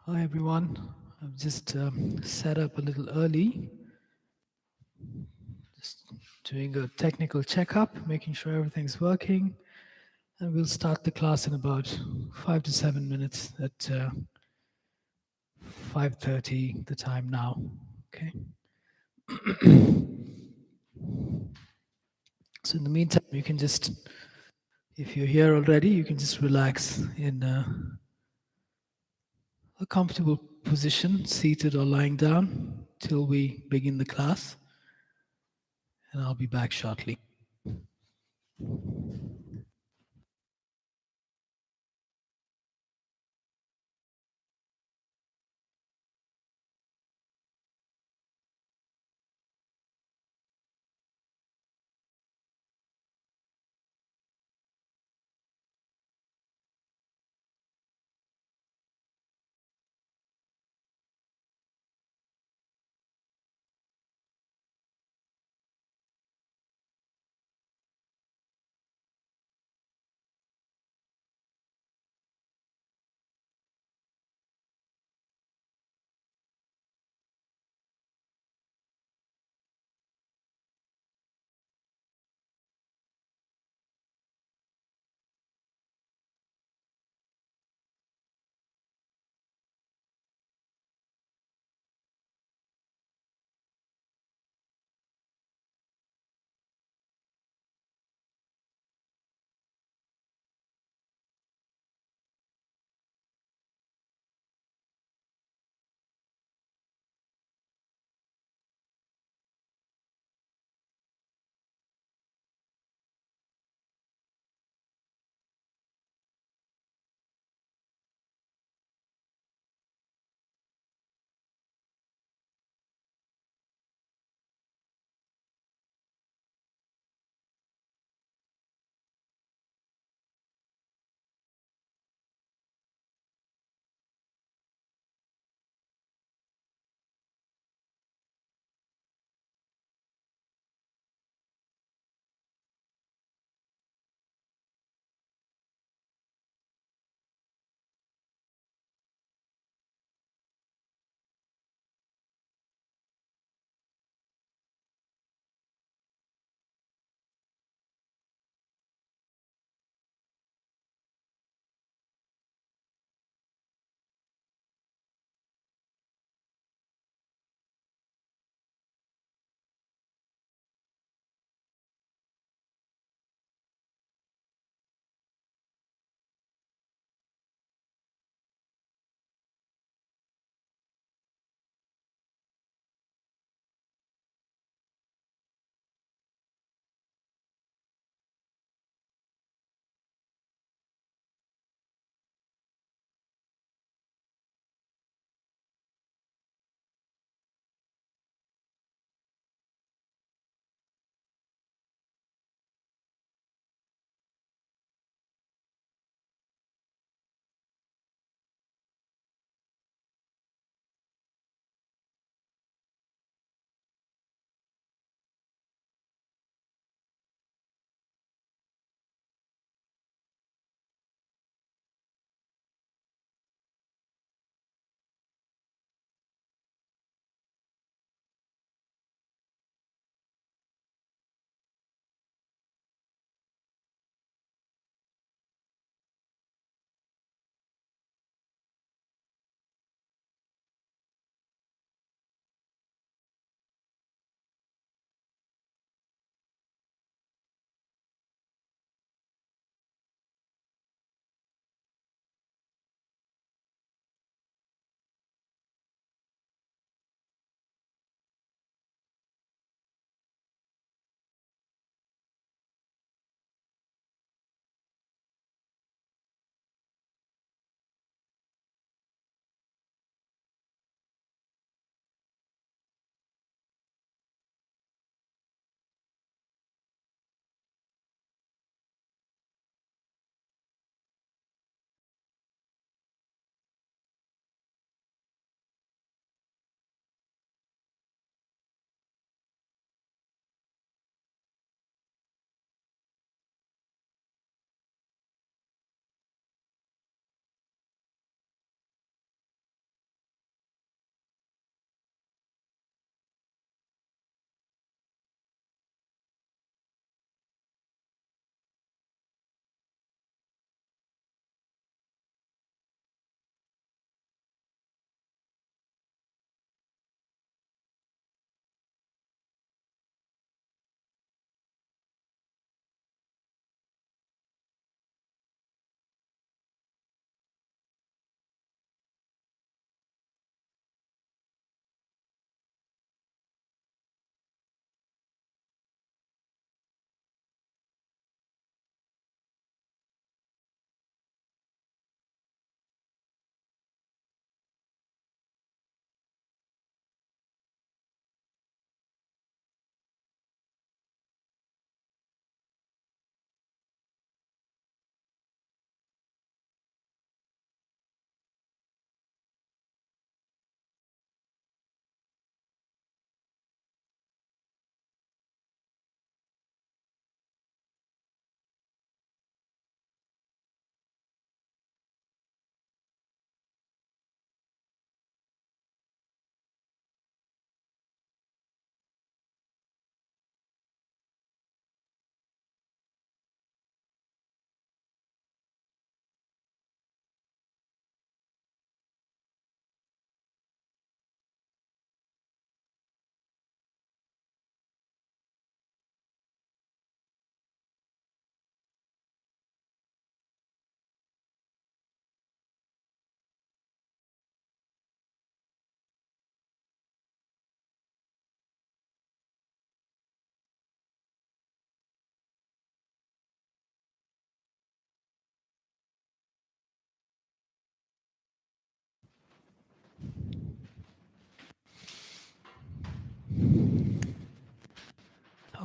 Hi everyone. I've just set up a little early, just doing a technical checkup, making sure everything's working, and we'll start the class in about 5 to 7 minutes at 5:30, the time now. Okay. So in the meantime, you can just, if you're here already, you can just relax in a comfortable position, seated or lying down, till we begin the class, and I'll be back shortly.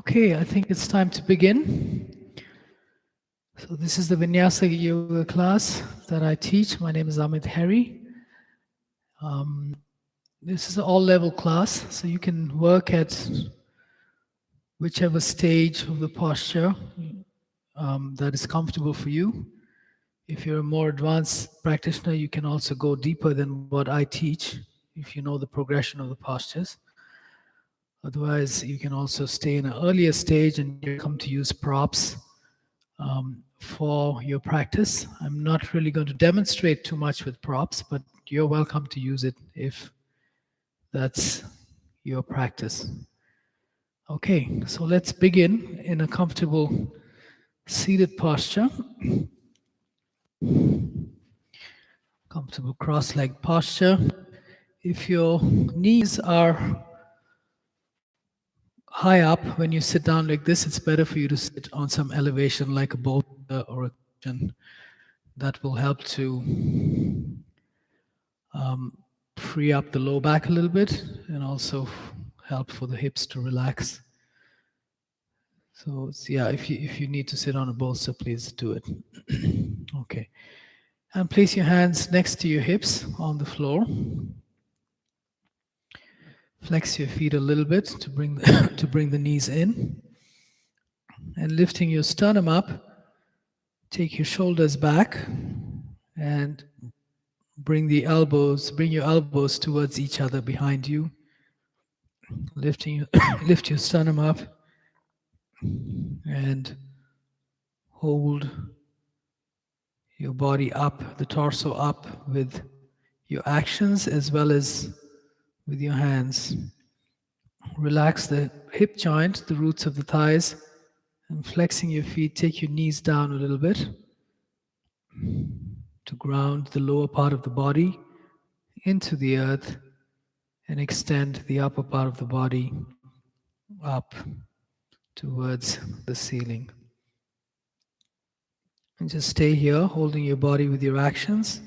Okay, I think it's time to begin. So this is the Vinyasa yoga class that I teach. My name is Amit Heri. This is an all-level class, so you can work at whichever stage of the posture that is comfortable for you. If you're a more advanced practitioner, you can also go deeper than what I teach if you know the progression of the postures. Otherwise, you can also stay in an earlier stage and you're welcome to use props for your practice. I'm not really going to demonstrate too much with props, but you're welcome to use it if that's your practice. Okay, so let's begin in a comfortable seated posture. Comfortable cross-legged posture. If your knees are high up when you sit down like this, it's better for you to sit on some elevation like a boulder or a cushion. That will help to free up the low back a little bit and also help for the hips to relax. So yeah, if you need to sit on a bolster, please do it. Okay, and place your hands next to your hips on the floor. Flex your feet a little bit to bring to bring the knees in, and lifting your sternum up. Take your shoulders back and bring your elbows towards each other behind you. Lift your sternum up and hold your body up, the torso up with your actions as well as with your hands. Relax the hip joint, the roots of the thighs, and flexing your feet, take your knees down a little bit to ground the lower part of the body into the earth and extend the upper part of the body up towards the ceiling. And just stay here, holding your body with your actions.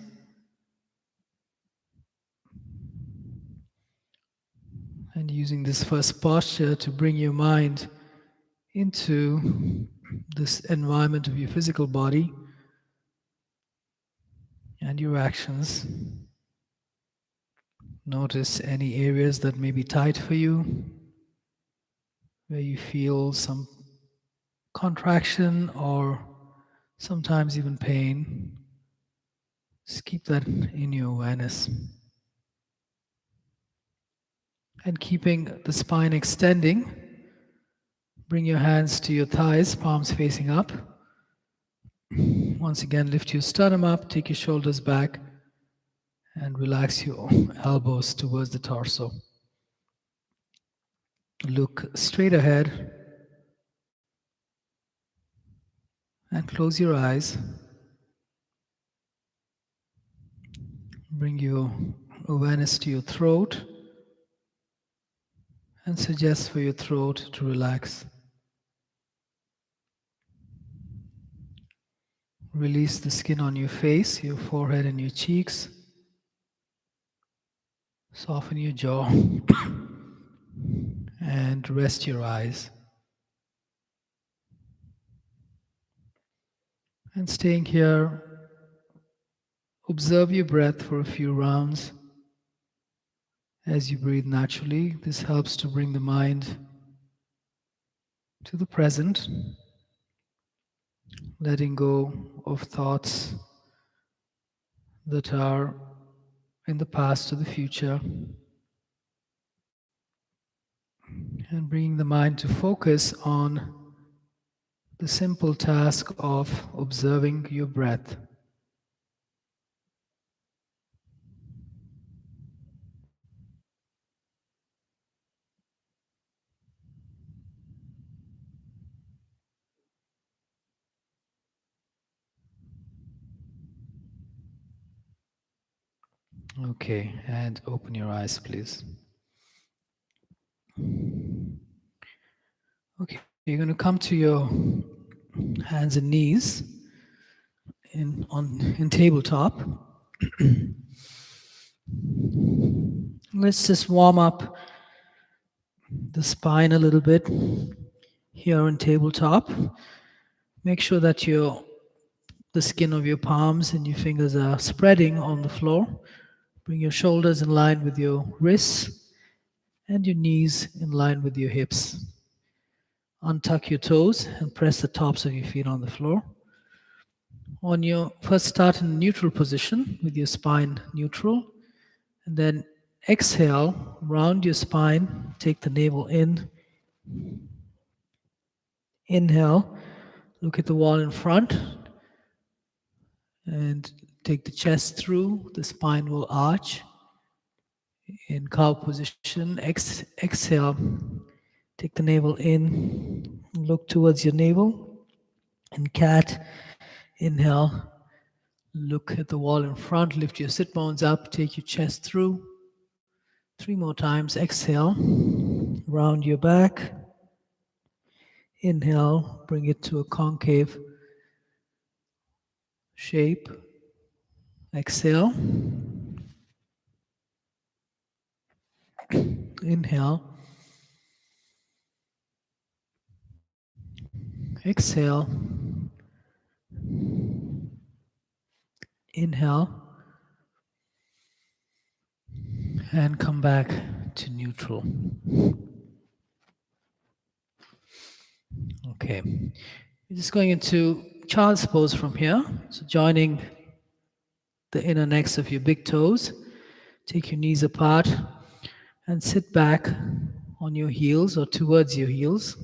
And using this first posture to bring your mind into this environment of your physical body and your actions. Notice any areas that may be tight for you, where you feel some contraction or sometimes even pain. Just keep that in your awareness. And keeping the spine extending, bring your hands to your thighs, palms facing up. Once again, lift your sternum up, take your shoulders back, and relax your elbows towards the torso. Look straight ahead and close your eyes. Bring your awareness to your throat and suggest for your throat to relax. Release the skin on your face, your forehead and your cheeks. Soften your jaw and rest your eyes. And staying here, observe your breath for a few rounds as you breathe naturally. This helps to bring the mind to the present, letting go of thoughts that are in the past or the future, and bringing the mind to focus on the simple task of observing your breath. Okay, and open your eyes, please. Okay, you're going to come to your hands and knees in tabletop. Let's just warm up the spine a little bit. here on tabletop. Make sure that the skin of your palms and your fingers are spreading on the floor. Bring your shoulders in line with your wrists and your knees in line with your hips. Untuck your toes and press the tops of your feet on the floor. On your first, start in neutral position with your spine neutral, and then exhale, round your spine, take the navel in. Inhale, look at the wall in front, and take the chest through. The spine will arch. In cow position, exhale, take the navel in, look towards your navel. In cat, inhale, look at the wall in front, lift your sit bones up, take your chest through. 3 more times. Exhale, round your back. Inhale, bring it to a concave shape. Exhale. Inhale. Exhale. Inhale. And come back to neutral. Okay. We're just going into child's pose from here. So joining the inner necks of your big toes. Take your knees apart and sit back on your heels or towards your heels.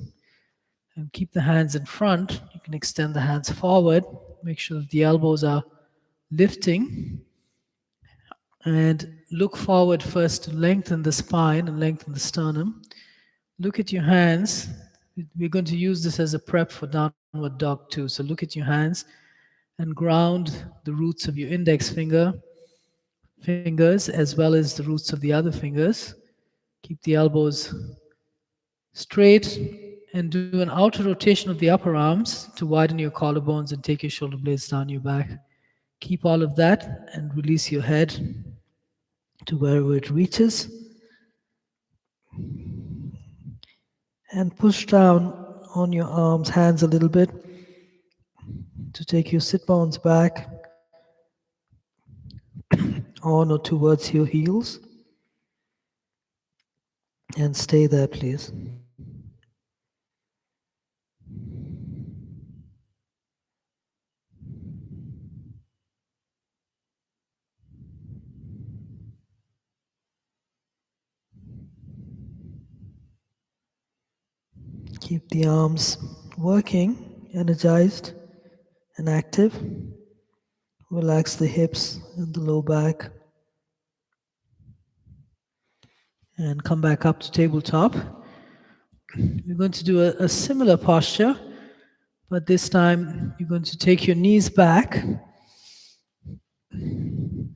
And keep the hands in front. You can extend the hands forward. Make sure that the elbows are lifting. And look forward first to lengthen the spine and lengthen the sternum. Look at your hands. We're going to use this as a prep for downward dog too. So look at your hands and ground the roots of your index fingers as well as the roots of the other fingers. Keep the elbows straight and do an outer rotation of the upper arms to widen your collarbones and take your shoulder blades down your back. Keep all of that and release your head to wherever it reaches. And push down on your arms, hands a little bit to take your sit bones back on or towards your heels. And stay there, please. Keep the arms working, energized and active. Relax the hips and the low back. And come back up to tabletop. We're going to do a similar posture, but this time you're going to take your knees back and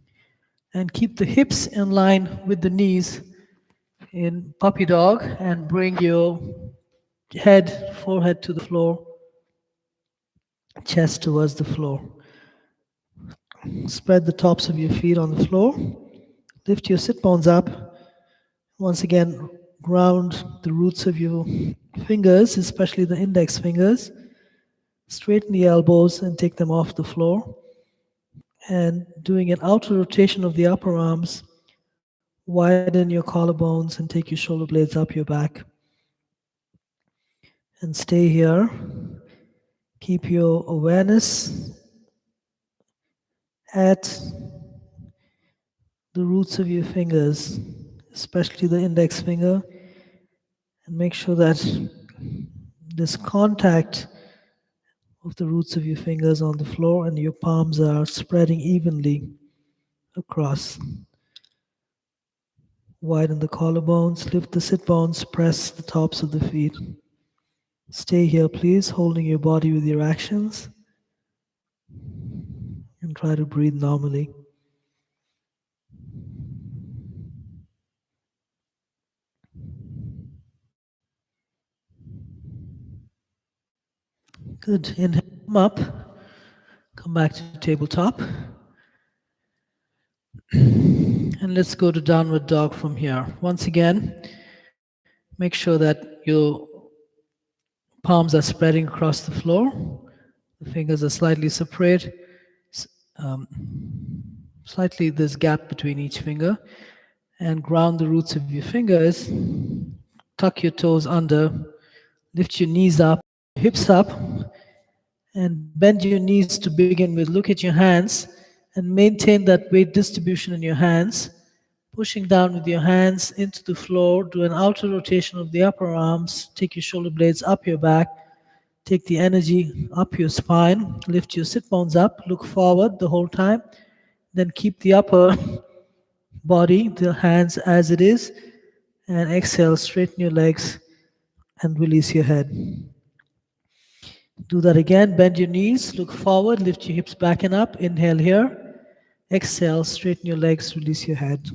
keep the hips in line with the knees in puppy dog and bring your forehead to the floor, chest towards the floor. Spread the tops of your feet on the floor. Lift your sit bones up. Once again, ground the roots of your fingers, especially the index fingers. Straighten the elbows and take them off the floor. And doing an outer rotation of the upper arms, widen your collarbones and take your shoulder blades up your back. And stay here. Keep your awareness at the roots of your fingers, especially the index finger, and make sure that this contact of the roots of your fingers on the floor and your palms are spreading evenly across. Widen the collarbones, lift the sit bones, press the tops of the feet. Stay here, please, holding your body with your actions, and try to breathe normally. Good. Inhale, come up. Come back to tabletop. And let's go to downward dog from here. Once again, make sure that your Palms are spreading across the floor. The fingers are slightly separate. S- Um, Slightly there's gap between each finger. And ground the roots of your fingers. Tuck your toes under. Lift your knees up, hips up, and bend your knees to begin with. Look at your hands and maintain that weight distribution in your hands. Pushing down with your hands into the floor. Do an outer rotation of the upper arms. Take your shoulder blades up your back. Take the energy up your spine. Lift your sit bones up. Look forward the whole time. Then keep the upper body, the hands as it is. And exhale, straighten your legs and release your head. Do that again. Bend your knees, look forward, lift your hips back and up. Inhale here. Exhale, straighten your legs, release your head.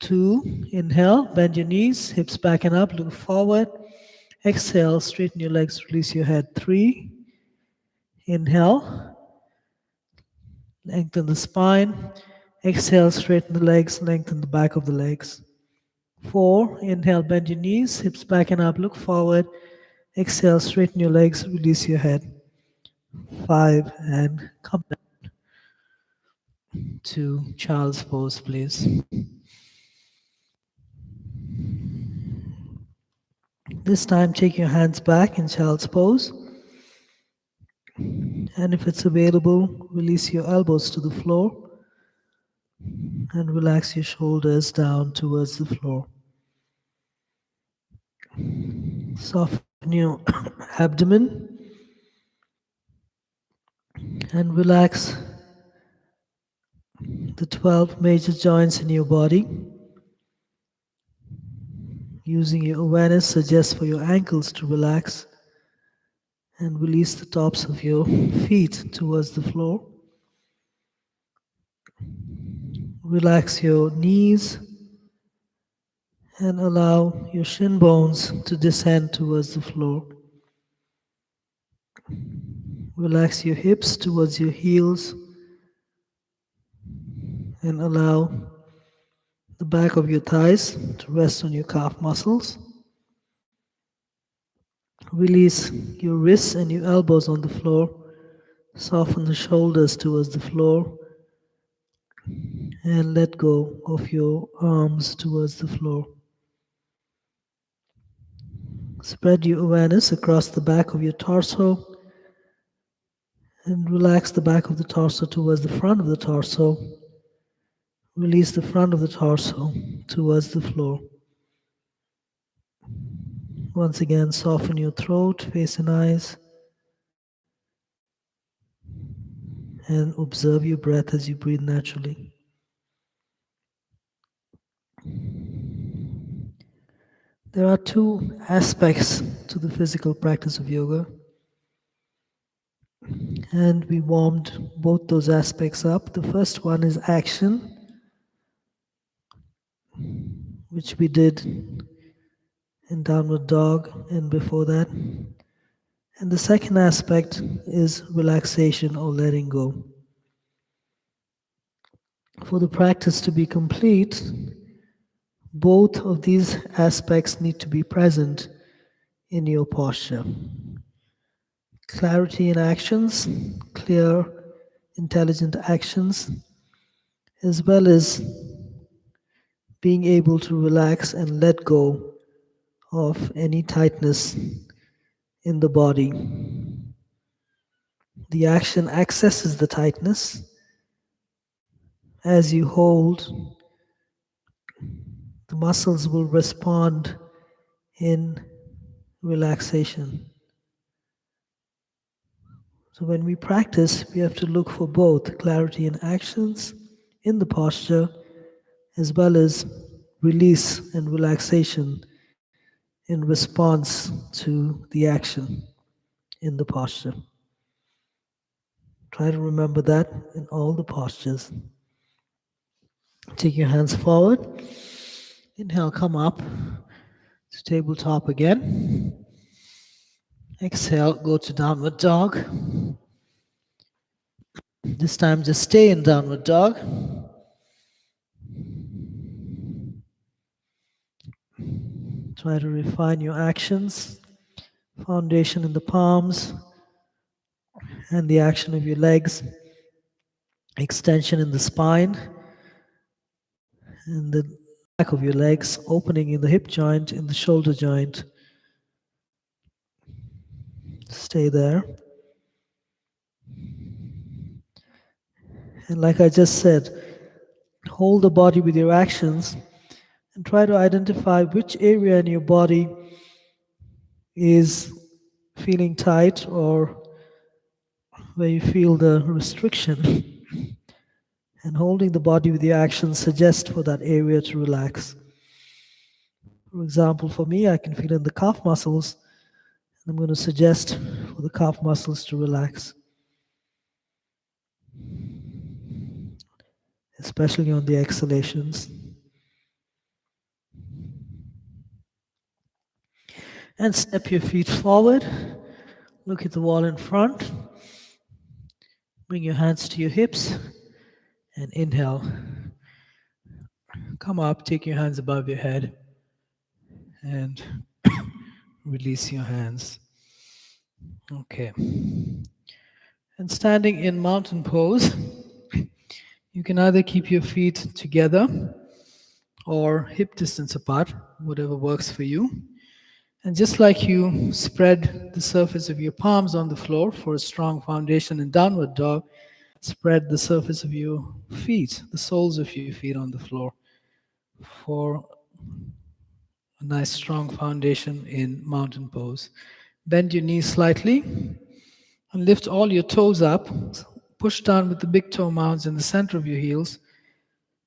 2, inhale, bend your knees, hips back and up, look forward. Exhale, straighten your legs, release your head. 3, inhale, lengthen the spine. Exhale, straighten the legs, lengthen the back of the legs. 4, inhale, bend your knees, hips back and up, look forward. Exhale, straighten your legs, release your head. 5, and come back to child's pose, please. This time, take your hands back in child's pose. And if it's available, release your elbows to the floor and relax your shoulders down towards the floor. Soften your abdomen and relax the 12 major joints in your body. Using your awareness, suggest for your ankles to relax and release the tops of your feet towards the floor. Relax your knees and allow your shin bones to descend towards the floor. Relax your hips towards your heels and allow the back of your thighs to rest on your calf muscles. Release your wrists and your elbows on the floor. Soften the shoulders towards the floor and let go of your arms towards the floor. Spread your awareness across the back of your torso and relax the back of the torso towards the front of the torso. Release the front of the torso towards the floor. Once again, soften your throat, face, and eyes. And observe your breath as you breathe naturally. There are two aspects to the physical practice of yoga, and we warmed both those aspects up. The first one is action, which we did in downward dog and before that. And the second aspect is relaxation or letting go. For the practice to be complete, both of these aspects need to be present in your posture. Clarity in actions, clear, intelligent actions, as well as being able to relax and let go of any tightness in the body. The action accesses the tightness. As you hold, the muscles will respond in relaxation. So when we practice, we have to look for both clarity in actions in the posture, as well as release and relaxation in response to the action in the posture. Try to remember that in all the postures. Take your hands forward. Inhale, come up to tabletop again. Exhale, go to downward dog. This time just stay in downward dog. Try to refine your actions Foundation in the palms and the action of your legs. Extension in the spine and the back of your legs. Opening in the hip joint, in the shoulder joint. Stay there. And like I just said, hold the body with your actions and try to identify which area in your body is feeling tight or where you feel the restriction. And holding the body with your actions suggests for that area to relax. For example, for me, I can feel in the calf muscles, and I'm going to suggest for the calf muscles to relax, especially on the exhalations. And step your feet forward. Look at the wall in front. Bring your hands to your hips and inhale. Come up, take your hands above your head and release your hands. Okay. And standing in mountain pose, you can either keep your feet together or hip distance apart, whatever works for you. And just like you spread the surface of your palms on the floor for a strong foundation in downward dog, spread the surface of your feet, the soles of your feet on the floor for a nice strong foundation in mountain pose. Bend your knees slightly and lift all your toes up. Push down with the big toe mounds in the center of your heels.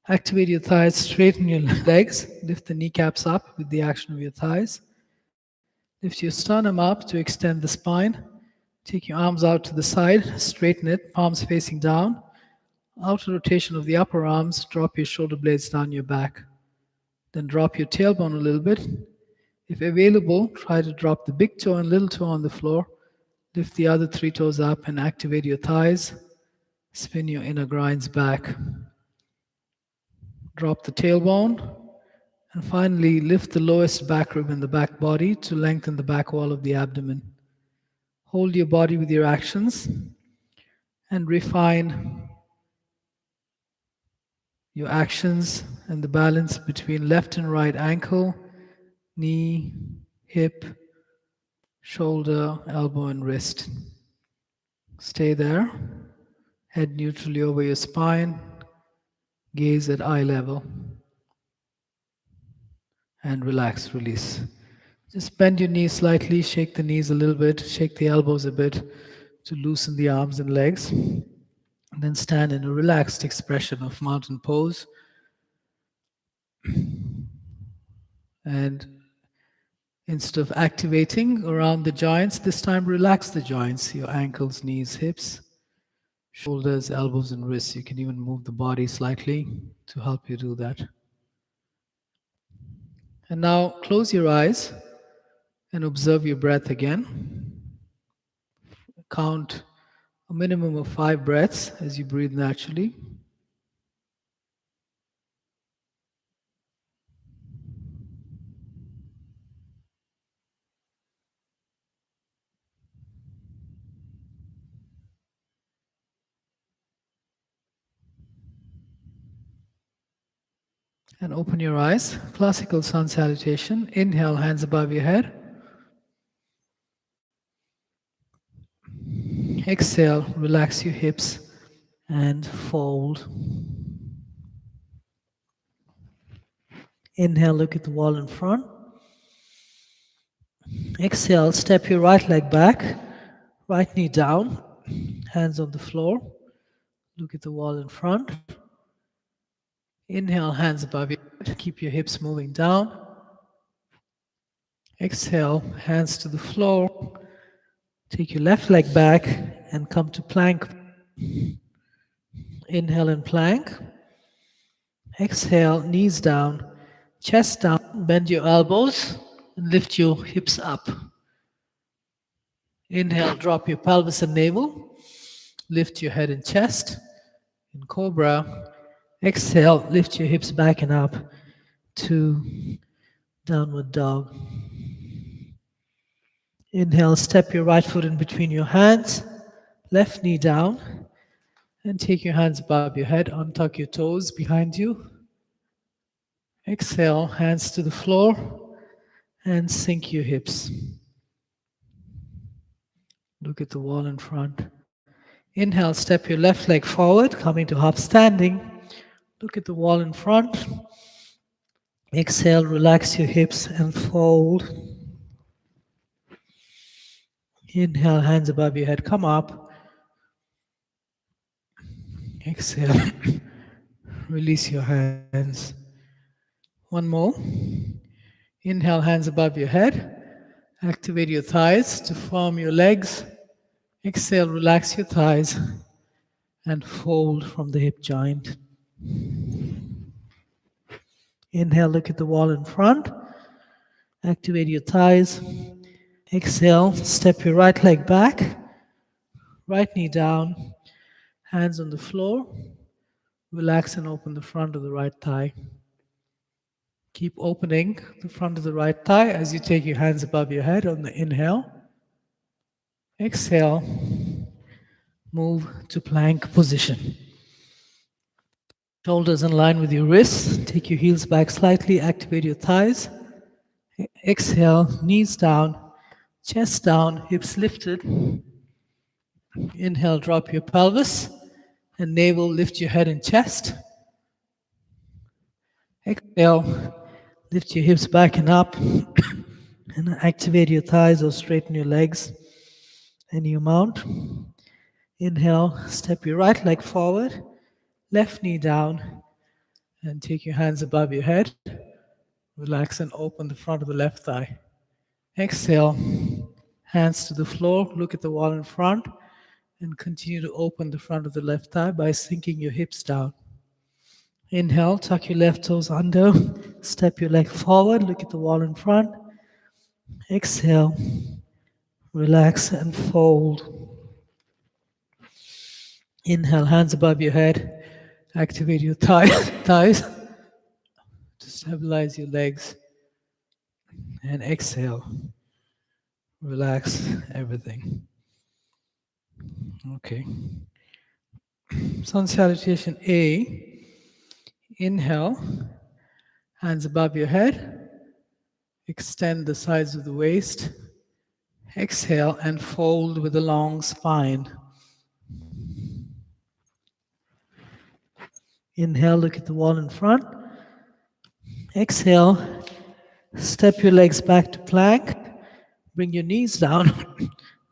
Activate your thighs, straighten your legs, lift the kneecaps up with the action of your thighs. Lift your sternum up to extend the spine. Take your arms out to the side, straighten it, palms facing down. Outer rotation of the upper arms, drop your shoulder blades down your back. Then drop your tailbone a little bit. If available, try to drop the big toe and little toe on the floor. Lift the other three toes up and activate your thighs. Spin your inner grinds back. Drop the tailbone. And finally, lift the lowest back rib in the back body to lengthen the back wall of the abdomen. Hold your body with your actions and refine your actions and the balance between left and right ankle, knee, hip, shoulder, elbow, and wrist. Stay there. Head neutrally over your spine. Gaze at eye level. And relax, release. Just bend your knees slightly, shake the knees a little bit, shake the elbows a bit to loosen the arms and legs. And then stand in a relaxed expression of mountain pose. And instead of activating around the joints, this time relax the joints, your ankles, knees, hips, shoulders, elbows, and wrists. You can even move the body slightly to help you do that. And now close your eyes and observe your breath again. Count a minimum of 5 breaths as you breathe naturally. And open your eyes. Classical sun salutation. Inhale, hands above your head. Exhale, relax your hips and fold. Inhale, look at the wall in front. Exhale, step your right leg back, right knee down, hands on the floor. Look at the wall in front. Inhale, hands above your head. Keep your hips moving down. Exhale, hands to the floor. Take your left leg back and come to plank. Inhale in plank. Exhale, knees down, chest down, bend your elbows and lift your hips up. Inhale, drop your pelvis and navel. Lift your head and chest. In cobra. Exhale, lift your hips back and up to downward dog. Inhale, step your right foot in between your hands, left knee down, and take your hands above your head, untuck your toes behind you. Exhale, hands to the floor, and sink your hips. Look at the wall in front. Inhale, step your left leg forward, coming to half standing. Look at the wall in front. Exhale, relax your hips and fold. Inhale, hands above your head, come up. Exhale, release your hands. One more. Inhale, hands above your head. Activate your thighs to form your legs. Exhale, relax your thighs and fold from the hip joint. Inhale, look at the wall in front. Activate your thighs. Exhale, step your right leg back, right knee down, hands on the floor. Relax and open the front of the right thigh. Keep opening the front of the right thigh as you take your hands above your head on the inhale. Exhale, move to plank position. Shoulders in line with your wrists. Take your heels back slightly, activate your thighs. Exhale, knees down, chest down, hips lifted. Inhale, drop your pelvis and navel, lift your head and chest. Exhale, lift your hips back and up and activate your thighs or straighten your legs and you mount. Inhale, step your right leg forward, left knee down, and take your hands above your head. Relax and open the front of the left thigh. Exhale, hands to the floor, look at the wall in front, and continue to open the front of the left thigh by sinking your hips down. Inhale, tuck your left toes under, step your leg forward, look at the wall in front. Exhale, relax and fold. Inhale, hands above your head, activate your thighs to stabilize your legs. And exhale, relax everything. Okay. Sun salutation A. Inhale, hands above your head. Extend the sides of the waist. Exhale and fold with a long spine. Inhale, look at the wall in front. Exhale, step your legs back to plank. Bring your knees down.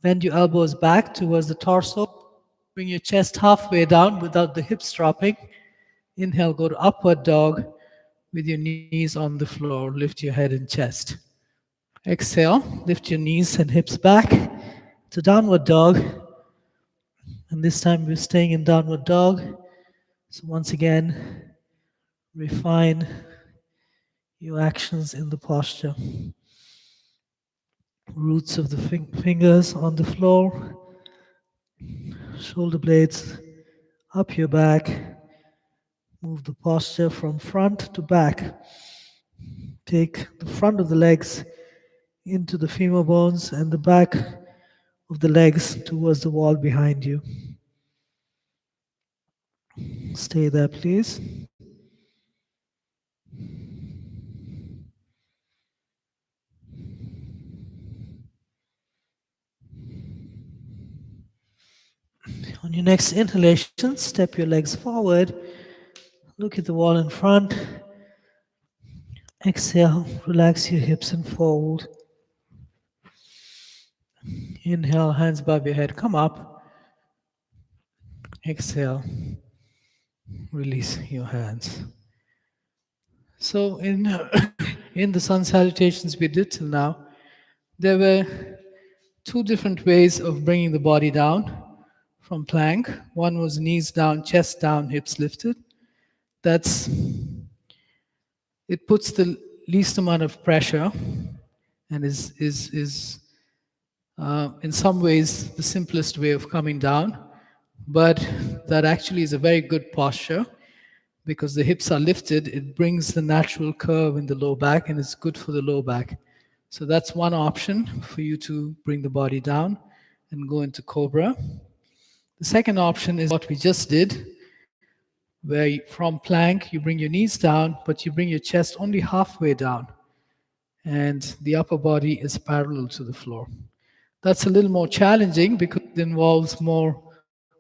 Bend your elbows back towards the torso. Bring your chest halfway down without the hips dropping. Inhale, go to upward dog with your knees on the floor. Lift your head and chest. Exhale, lift your knees and hips back to downward dog. And this time we're staying in downward dog. So once again, refine your actions in the posture. Roots of the fingers on the floor, shoulder blades up your back. Move the posture from front to back. Take the front of the legs into the femur bones and the back of the legs towards the wall behind you. Stay there, please. On your next inhalation, step your legs forward. Look at the wall in front. Exhale, relax your hips and fold. Inhale, hands above your head, come up. Exhale, release your hands. So in, in the sun salutations we did till now, there were two different ways of bringing the body down from plank. One was knees down, chest down, hips lifted. It puts the least amount of pressure and is in some ways the simplest way of coming down, but that actually is a very good posture because the hips are lifted. It brings the natural curve in the low back and it's good for the low back. So that's one option for you to bring the body down and go into cobra. The second option is what we just did, where from plank you bring your knees down, but you bring your chest only halfway down, and the upper body is parallel to the floor. That's a little more challenging because it involves more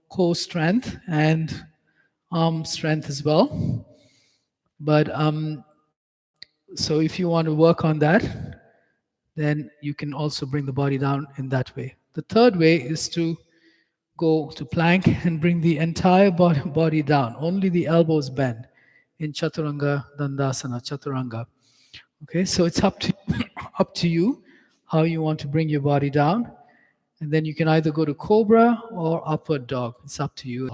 core strength and arm strength as well. But so if you want to work on that, then you can also bring the body down in that way. The third way is to go to plank and bring the entire body down. Only the elbows bend in Chaturanga Dandasana, Chaturanga. Okay, so it's up to up to you how you want to bring your body down. And then you can either go to cobra or upward dog. It's up to you.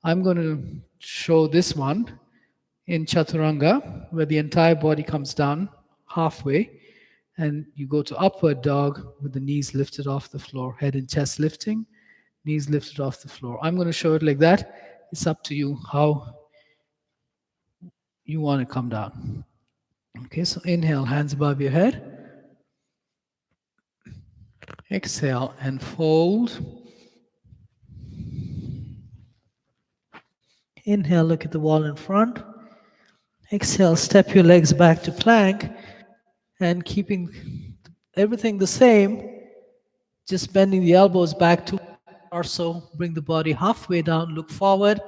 I'm going to show this one in chaturanga where the entire body comes down halfway, and you go to upward dog with the knees lifted off the floor, head and chest lifting, knees lifted off the floor. I'm going to show it like that. It's up to you how you want to come down. Okay, so inhale, hands above your head. Exhale and fold. Inhale, look at the wall in front. Exhale, step your legs back to plank, and keeping everything the same, just bending the elbows back to torso, bring the body halfway down, look forward,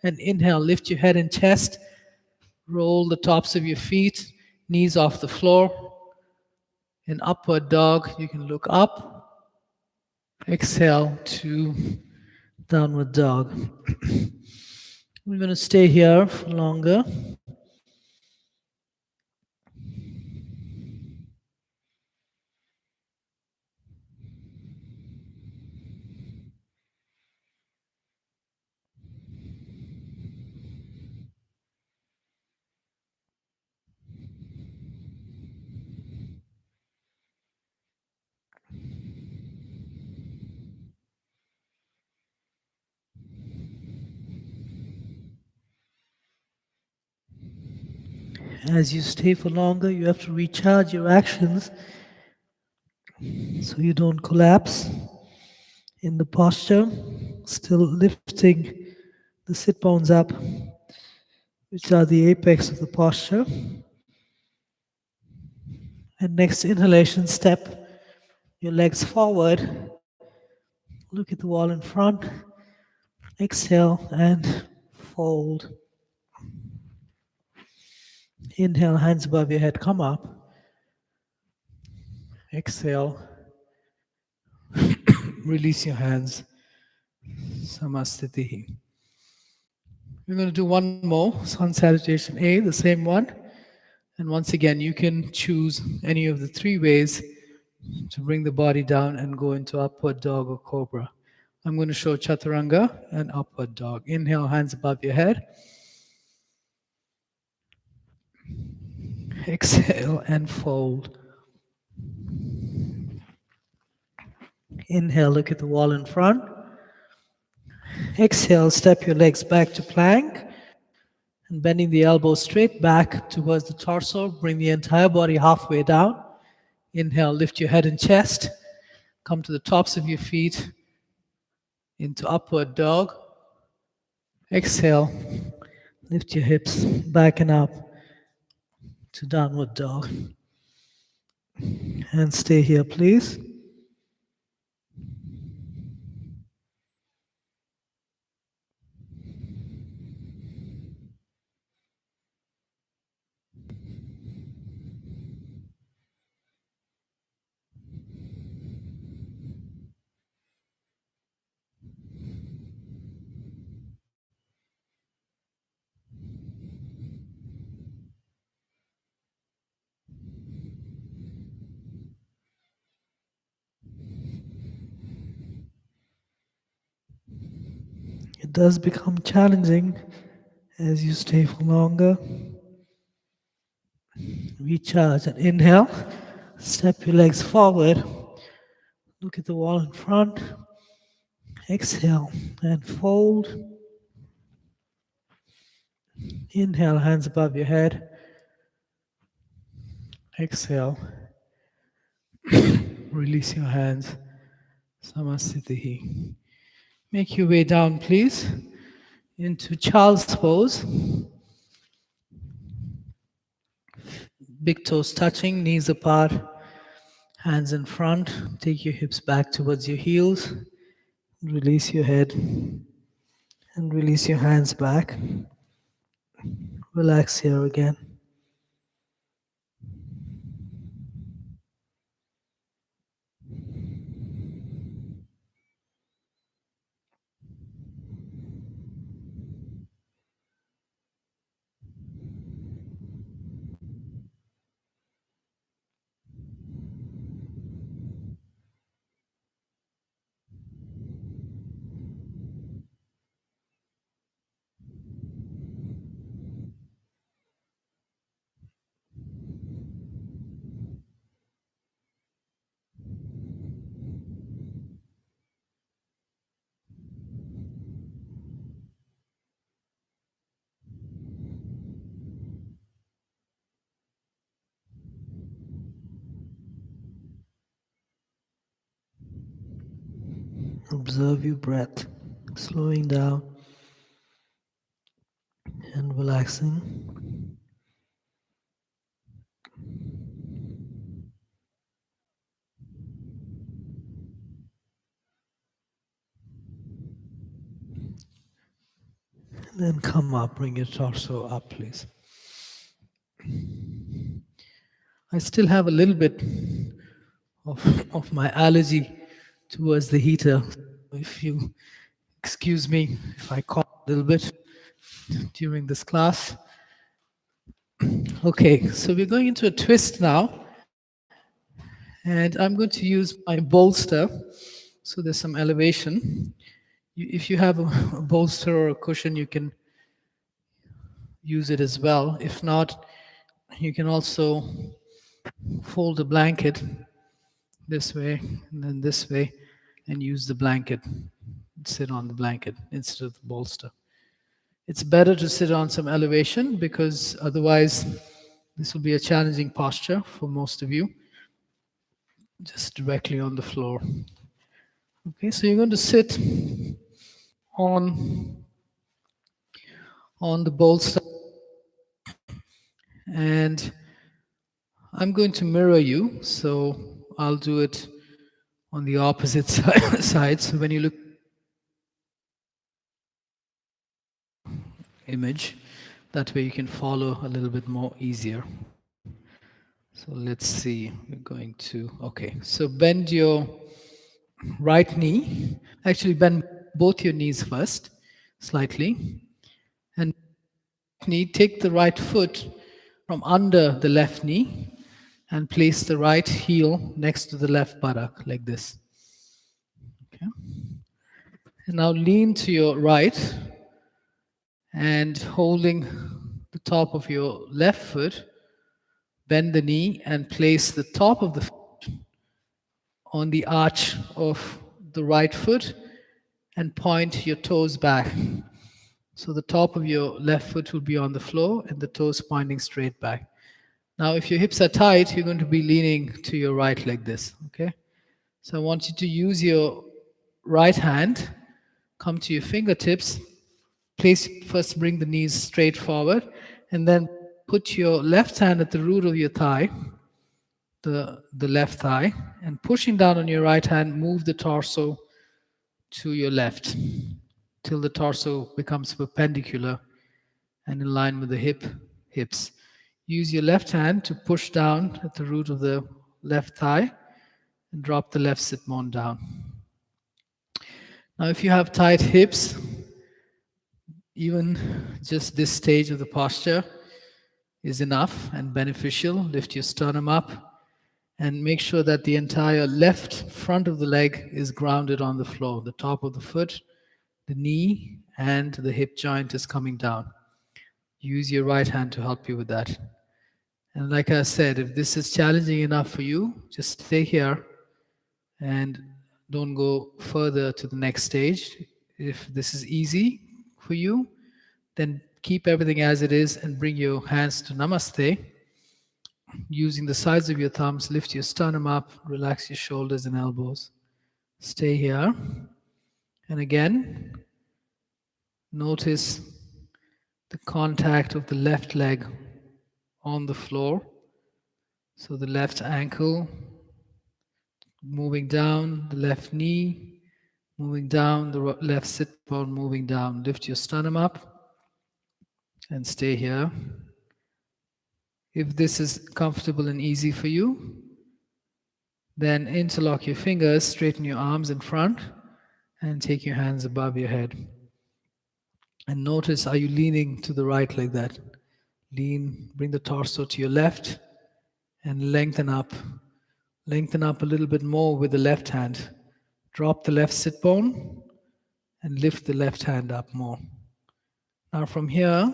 and inhale, lift your head and chest, roll the tops of your feet, knees off the floor. In upward dog, you can look up, exhale to downward dog. We're going to stay here for longer. As you stay for longer, you have to recharge your actions so you don't collapse in the posture, still lifting the sit bones up, which are the apex of the posture. And next inhalation, step your legs forward, look at the wall in front, exhale and fold. Inhale, hands above your head, come up. Exhale, release your hands. Samastiti. We're going to do one more, sun salutation A, the same one. And once again, you can choose any of the three ways to bring the body down and go into upward dog or cobra. I'm going to show chaturanga and upward dog. Inhale, hands above your head. Exhale and fold. Inhale, look at the wall in front. Exhale, step your legs back to plank and bending the elbows straight back towards the torso. Bring the entire body halfway down. Inhale, lift your head and chest. Come to the tops of your feet into upward dog. Exhale, lift your hips back and up to downward dog. And stay here, please. It does become challenging as you stay for longer. Recharge and inhale. Step your legs forward. Look at the wall in front. Exhale and fold. Inhale, hands above your head. Exhale release your hands. Samasthiti. Make your way down, please, into child's pose. Big toes touching, knees apart, hands in front. Take your hips back towards your heels. Release your head and release your hands back. Relax here again. Observe your breath, slowing down and relaxing. And then come up, bring your torso up, please. I still have a little bit of my allergy towards the heater. If you excuse me if I cough a little bit during this class. Okay, so we're going into a twist now, and I'm going to use my bolster. So there's some elevation. If you have a bolster or a cushion, you can use it as well. If not, you can also fold a blanket this way and then this way and use the blanket. Sit on the blanket instead of the bolster. It's better to sit on some elevation because otherwise this will be a challenging posture for most of you, just directly on the floor. Okay, so you're going to sit on the bolster, and I'm going to mirror you, so I'll do it on the opposite side. So when you look image, that way you can follow a little bit more easier. So let's see, we're going to, okay, so bend your right knee, actually bend both your knees first, slightly, and knee, take the right foot from under the left knee and place the right heel next to the left buttock, like this. Okay. And now lean to your right and holding the top of your left foot, bend the knee and place the top of the foot on the arch of the right foot and point your toes back. So the top of your left foot will be on the floor and the toes pointing straight back. Now, if your hips are tight, you're going to be leaning to your right like this, okay? So I want you to use your right hand, come to your fingertips, first bring the knees straight forward, and then put your left hand at the root of your thigh, the left thigh, and pushing down on your right hand, move the torso to your left till the torso becomes perpendicular and in line with the hips. Use your left hand to push down at the root of the left thigh and drop the left sit bone down. Now, if you have tight hips, even just this stage of the posture is enough and beneficial. Lift your sternum up and make sure that the entire left front of the leg is grounded on the floor. The top of the foot, the knee, and the hip joint is coming down. Use your right hand to help you with that. And like I said, if this is challenging enough for you, just stay here and don't go further to the next stage. If this is easy for you, then keep everything as it is and bring your hands to Namaste. Using the sides of your thumbs, lift your sternum up, relax your shoulders and elbows. Stay here. And again, notice the contact of the left leg on the floor. So the left ankle moving down, the left knee moving down, the left sit bone moving down. Lift your sternum up and stay here. If this is comfortable and easy for you, then interlock your fingers, straighten your arms in front, and take your hands above your head. And notice, are you leaning to the right like that? Lean, bring the torso to your left, and lengthen up. Lengthen up a little bit more with the left hand. Drop the left sit bone and lift the left hand up more. Now from here,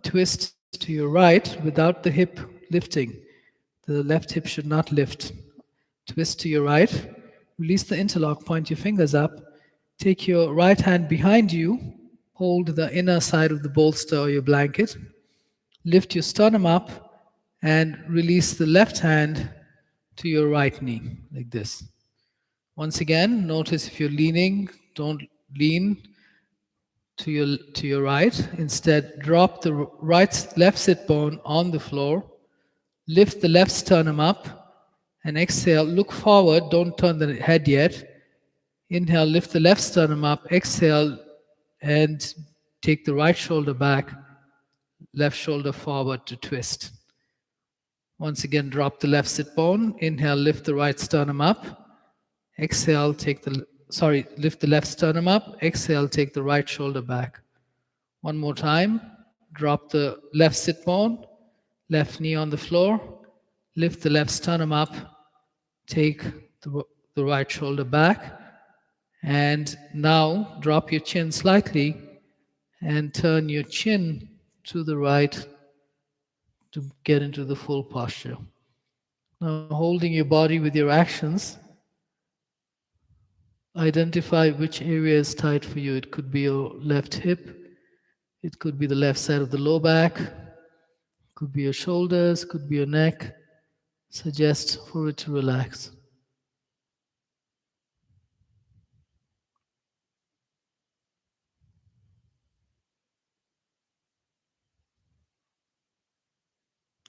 twist to your right without the hip lifting. The left hip should not lift. Twist to your right, release the interlock, point your fingers up, take your right hand behind you, hold the inner side of the bolster or your blanket, lift your sternum up, and release the left hand to your right knee, like this. Once again, notice if you're leaning, don't lean to your right. Instead, drop the left sit bone on the floor, lift the left sternum up, and exhale. Look forward, don't turn the head yet. Inhale, lift the left sternum up, exhale, and take the right shoulder back, left shoulder forward to twist. Once again, drop the left sit bone. Inhale, lift the right sternum up. Exhale, lift the left sternum up. Exhale, take the right shoulder back. One more time. Drop the left sit bone, left knee on the floor. Lift the left sternum up. Take the right shoulder back. And now drop your chin slightly and turn your chin to the right to get into the full posture. Now, holding your body with your actions, identify which area is tight for you. It could be your left hip, it could be the left side of the low back, could be your shoulders, could be your neck. Suggest for it to relax.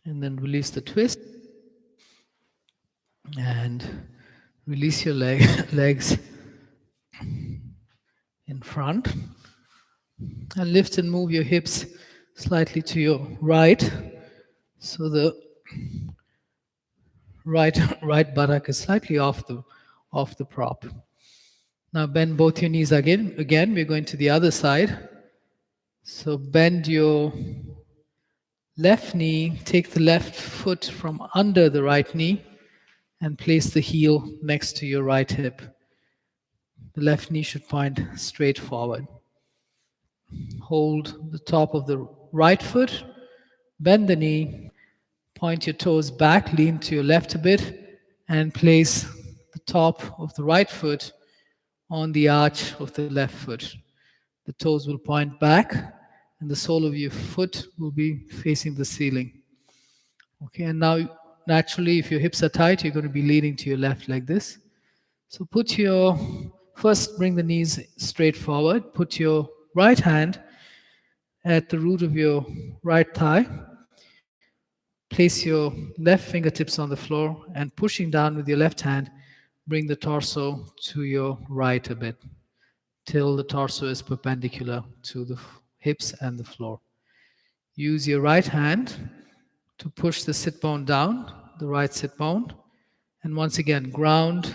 And then release the twist and release your legs in front, and lift and move your hips slightly to your right, so the right buttock is slightly off the prop. Now bend both your knees again. We're going to the other side. So bend your left knee, take the left foot from under the right knee and place the heel next to your right hip. The left knee should point straight forward. Hold the top of the right foot, bend the knee, point your toes back, lean to your left a bit, and place the top of the right foot on the arch of the left foot. The toes will point back, and the sole of your foot will be facing the ceiling. Okay, and now naturally, if your hips are tight, you're going to be leaning to your left like this. So first bring the knees straight forward. Put your right hand at the root of your right thigh. Place your left fingertips on the floor and pushing down with your left hand, bring the torso to your right a bit till the torso is perpendicular to the hips and the floor. Use your right hand to push the sit bone down, the right sit bone, and once again ground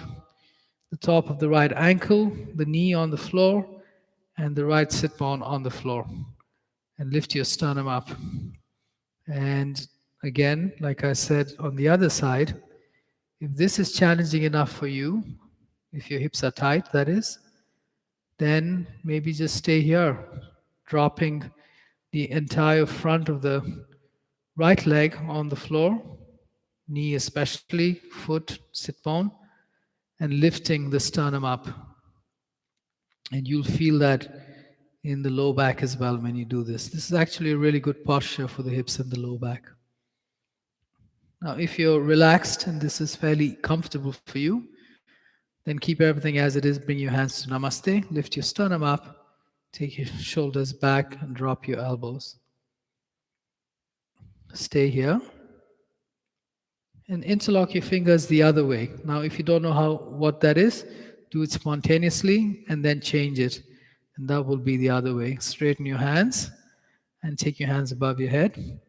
the top of the right ankle, the knee on the floor, and the right sit bone on the floor. And lift your sternum up. And again, like I said on the other side, if this is challenging enough for you, if your hips are tight, that is, then maybe just stay here, dropping the entire front of the right leg on the floor, knee especially, foot, sit bone, and lifting the sternum up. And you'll feel that in the low back as well when you do this. This is actually a really good posture for the hips and the low back. Now, if you're relaxed and this is fairly comfortable for you, then keep everything as it is. Bring your hands to Namaste, lift your sternum up, take your shoulders back, and drop your elbows. Stay here and interlock your fingers the other way. Now, if you don't know what that is, do it spontaneously and then change it. And that will be the other way. Straighten your hands and take your hands above your head.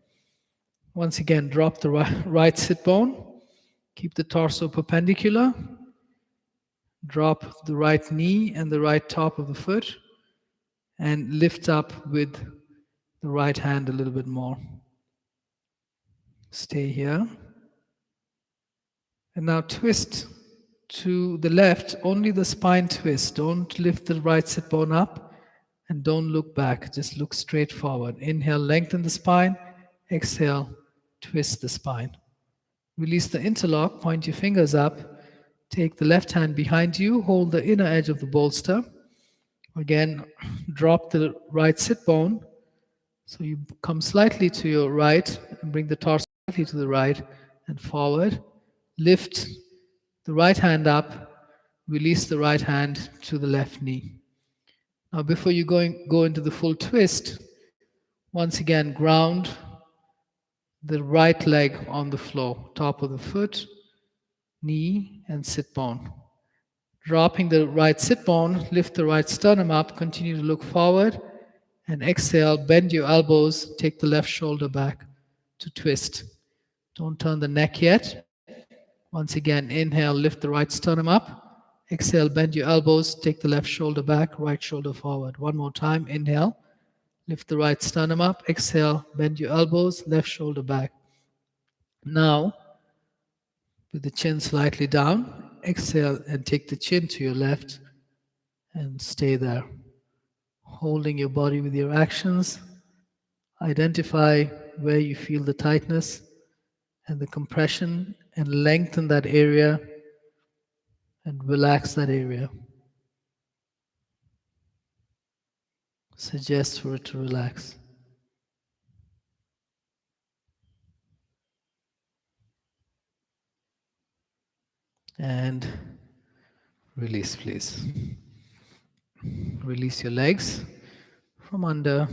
Once again, drop the right sit bone. Keep the torso perpendicular. Drop the right knee and the right top of the foot. And lift up with the right hand a little bit more. Stay here. And now twist to the left, only the spine twist. Don't lift the right sit bone up and don't look back. Just look straight forward. Inhale, lengthen the spine. Exhale, twist the spine. Release the interlock, point your fingers up. Take the left hand behind you, hold the inner edge of the bolster. Again, drop the right sit bone. So you come slightly to your right and bring the torso slightly to the right and forward. Lift the right hand up, release the right hand to the left knee. Now, before you go into the full twist, once again, ground the right leg on the floor, top of the foot, knee, and sit bone. Dropping the right sit bone, lift the right sternum up, continue to look forward, and exhale, bend your elbows, take the left shoulder back to twist. Don't turn the neck yet. Once again, inhale, lift the right sternum up. Exhale, bend your elbows, take the left shoulder back, right shoulder forward. One more time, inhale, lift the right sternum up. Exhale, bend your elbows, left shoulder back. Now, with the chin slightly down, exhale and take the chin to your left and stay there. Holding your body with your actions, identify where you feel the tightness and the compression and lengthen that area and relax that area. Suggest for it to relax. And release, please. Release your legs from under,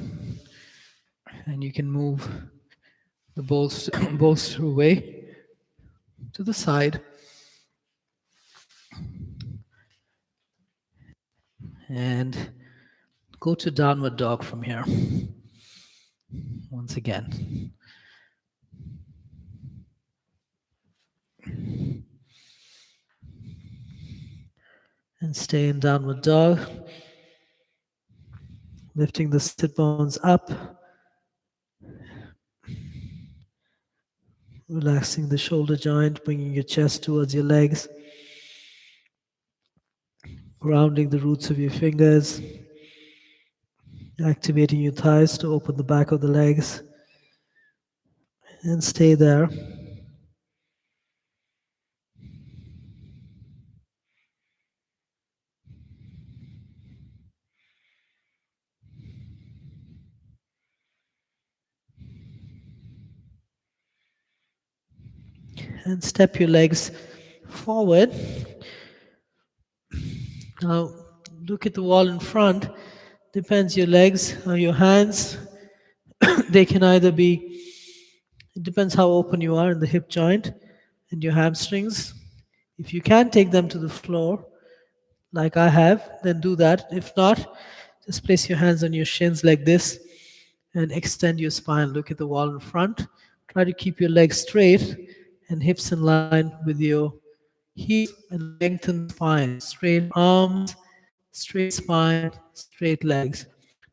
and you can move the bolster away to the side. And go to downward dog from here. Once again. And stay in downward dog. Lifting the sit bones up. Relaxing the shoulder joint, bringing your chest towards your legs. Grounding the roots of your fingers. Activating your thighs to open the back of the legs. And stay there. And step your legs forward. Now look at the wall in front. Depends your legs or your hands. They can either be, it depends how open you are in the hip joint and your hamstrings. If you can take them to the floor, like I have, then do that. If not, just place your hands on your shins like this and extend your spine. Look at the wall in front. Try to keep your legs straight and hips in line with your heels and lengthen the spine. Straight arms, straight spine, straight legs.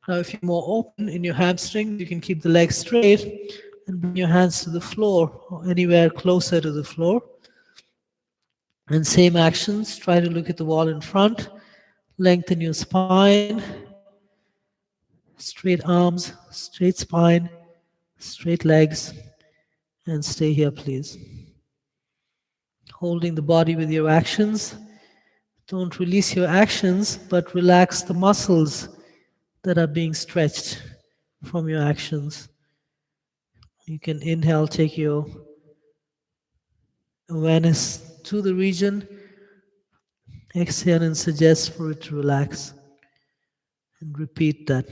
Now, if you're more open in your hamstrings, you can keep the legs straight and bring your hands to the floor or anywhere closer to the floor. And same actions, try to look at the wall in front, lengthen your spine, straight arms, straight spine, straight legs, and stay here, please. Holding the body with your actions. Don't release your actions, but relax the muscles that are being stretched from your actions. You can inhale, take your awareness to the region. Exhale and suggest for it to relax. And repeat that.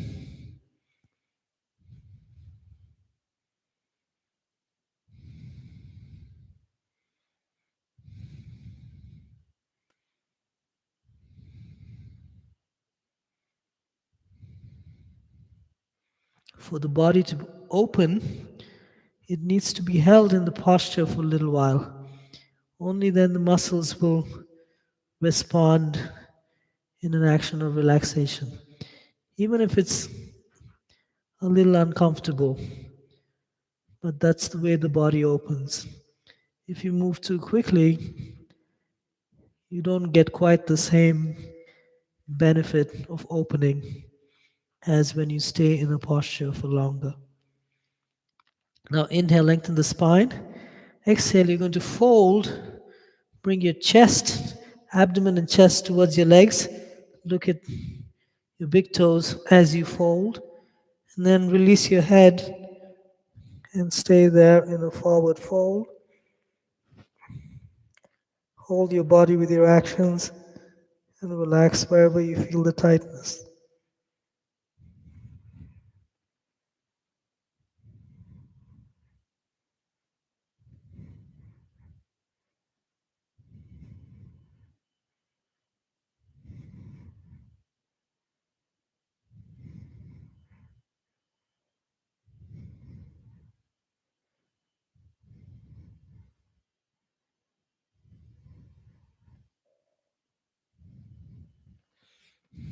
For the body to open, it needs to be held in the posture for a little while. Only then the muscles will respond in an action of relaxation. Even if it's a little uncomfortable, but that's the way the body opens. If you move too quickly, you don't get quite the same benefit of opening as when you stay in a posture for longer. Now inhale, lengthen the spine. Exhale, you're going to fold. Bring your chest, abdomen and chest towards your legs. Look at your big toes as you fold. And then release your head and stay there in a forward fold. Hold your body with your actions and relax wherever you feel the tightness.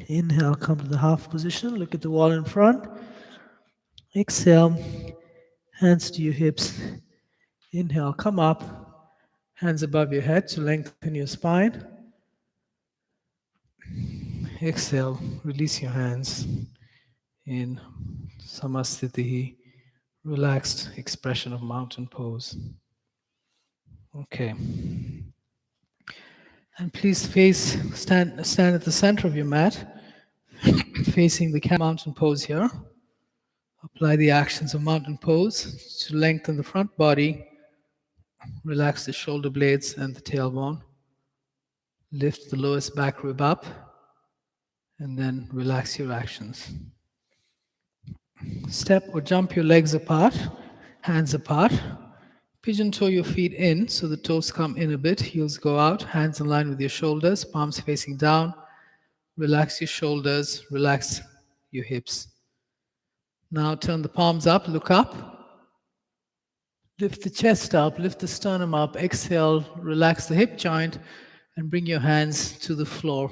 Inhale, come to the half position. Look at the wall in front. Exhale, hands to your hips. Inhale, come up. Hands above your head to lengthen your spine. Exhale, release your hands in Samasthiti, relaxed expression of mountain pose. Okay. And please stand at the center of your mat, facing the mountain pose here. Apply the actions of mountain pose to lengthen the front body, relax the shoulder blades and the tailbone, lift the lowest back rib up, and then relax your actions. Step or jump your legs apart, hands apart. Pigeon toe your feet in so the toes come in a bit, heels go out, hands in line with your shoulders, palms facing down. Relax your shoulders, relax your hips. Now turn the palms up, look up. Lift the chest up, lift the sternum up. Exhale, relax the hip joint and bring your hands to the floor.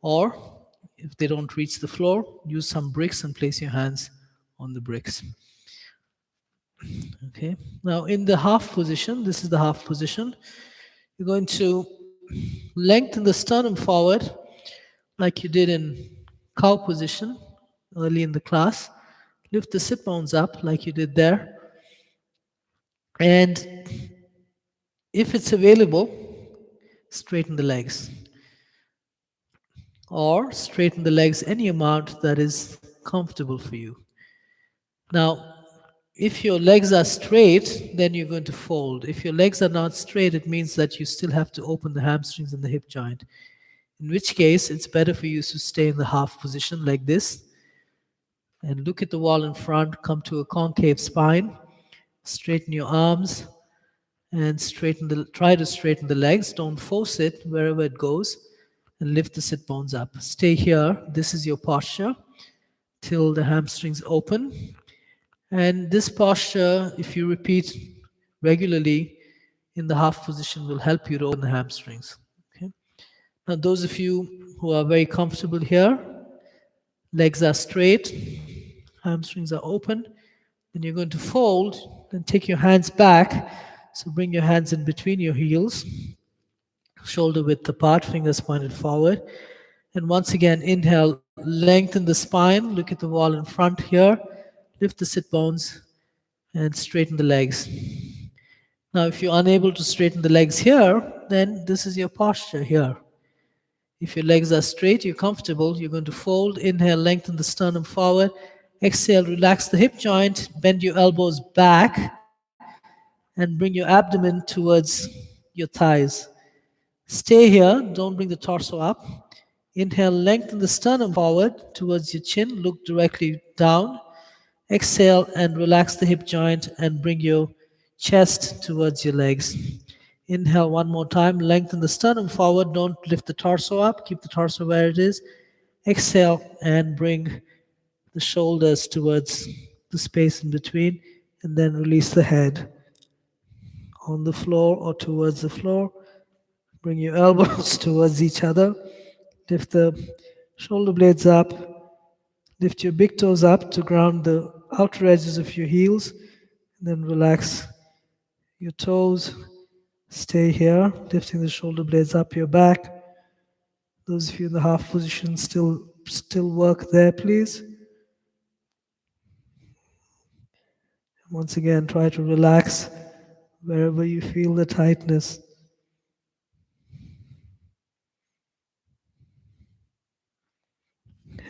Or if they don't reach the floor, use some bricks and place your hands on the bricks. Okay. Now in the half position, this is the half position, you're going to lengthen the sternum forward like you did in cow position early in the class. Lift the sit bones up like you did there. And if it's available, straighten the legs. Or straighten the legs any amount that is comfortable for you. Now, if your legs are straight, then you're going to fold. If your legs are not straight, it means that you still have to open the hamstrings and the hip joint. In which case, it's better for you to stay in the half position like this and look at the wall in front, come to a concave spine, straighten your arms and try to straighten the legs. Don't force it wherever it goes and lift the sit bones up. Stay here. This is your posture till the hamstrings open. And this posture, if you repeat regularly in the half position, will help you to open the hamstrings. Okay? Now, those of you who are very comfortable here, legs are straight, hamstrings are open, then you're going to fold, then take your hands back. So bring your hands in between your heels, shoulder width apart, fingers pointed forward. And once again, inhale, lengthen the spine, look at the wall in front here, lift the sit bones, and straighten the legs. Now, if you're unable to straighten the legs here, then this is your posture here. If your legs are straight, you're comfortable, you're going to fold, inhale, lengthen the sternum forward, exhale, relax the hip joint, bend your elbows back, and bring your abdomen towards your thighs. Stay here, don't bring the torso up. Inhale, lengthen the sternum forward towards your chin, look directly down. Exhale and relax the hip joint and bring your chest towards your legs. Inhale one more time, lengthen the sternum forward, don't lift the torso up, keep the torso where it is. Exhale and bring the shoulders towards the space in between, and then release the head on the floor or towards the floor. Bring your elbows towards each other. Lift the shoulder blades up. Lift your big toes up to ground the outer edges of your heels. And then relax your toes. Stay here, lifting the shoulder blades up your back. Those of you in the half position, still work there, please. Once again, try to relax wherever you feel the tightness.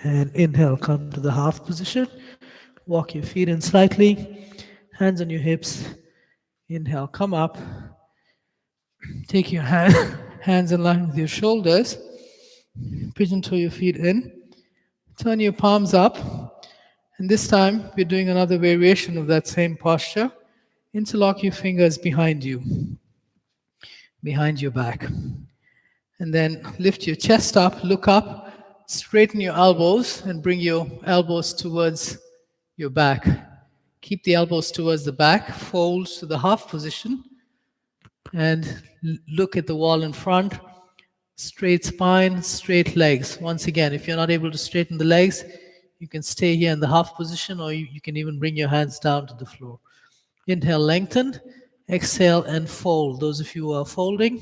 And inhale, come to the half position. Walk your feet in slightly, hands on your hips. Inhale, come up. Take your hands in line with your shoulders. Pigeon toe your feet in. Turn your palms up. And this time, we're doing another variation of that same posture. Interlock your fingers behind you, behind your back. And then lift your chest up, look up, straighten your elbows, and bring your elbows towards your back. Keep the elbows towards the back, fold to the half position, and look at the wall in front. Straight spine, straight legs. Once again, if you're not able to straighten the legs, you can stay here in the half position, or you can even bring your hands down to the floor. Inhale, lengthen. Exhale and fold. Those of you who are folding,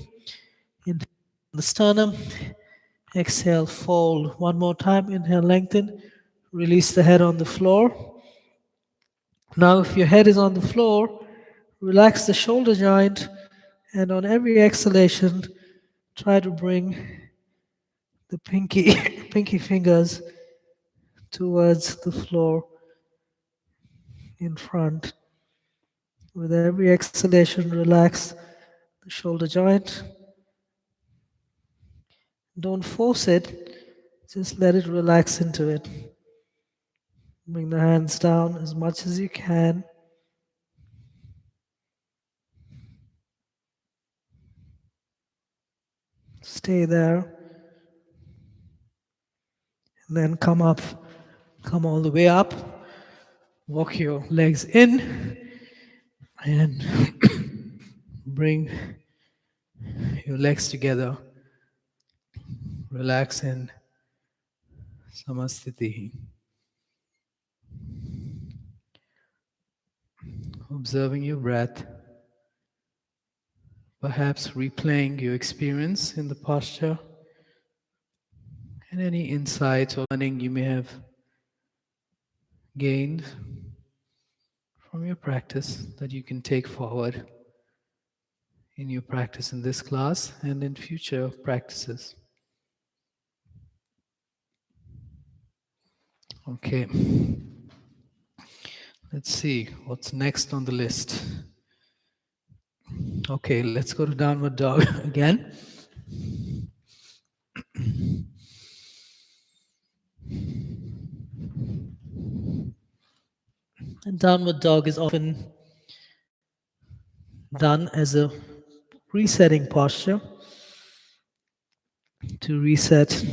inhale the sternum. Exhale, fold. One more time. Inhale, lengthen. Release the head on the floor. Now, if your head is on the floor, relax the shoulder joint, and on every exhalation, try to bring the pinky fingers towards the floor in front. With every exhalation, relax the shoulder joint. Don't force it, just let it relax into it. Bring the hands down as much as you can. Stay there. And then come up, come all the way up. Walk your legs in and bring your legs together. Relax in Samasthiti. Observing your breath, perhaps replaying your experience in the posture and any insight or learning you may have gained from your practice that you can take forward in your practice in this class and in future practices. Okay. Let's see what's next on the list. Okay, let's go to downward dog again. And downward dog is often done as a resetting posture to reset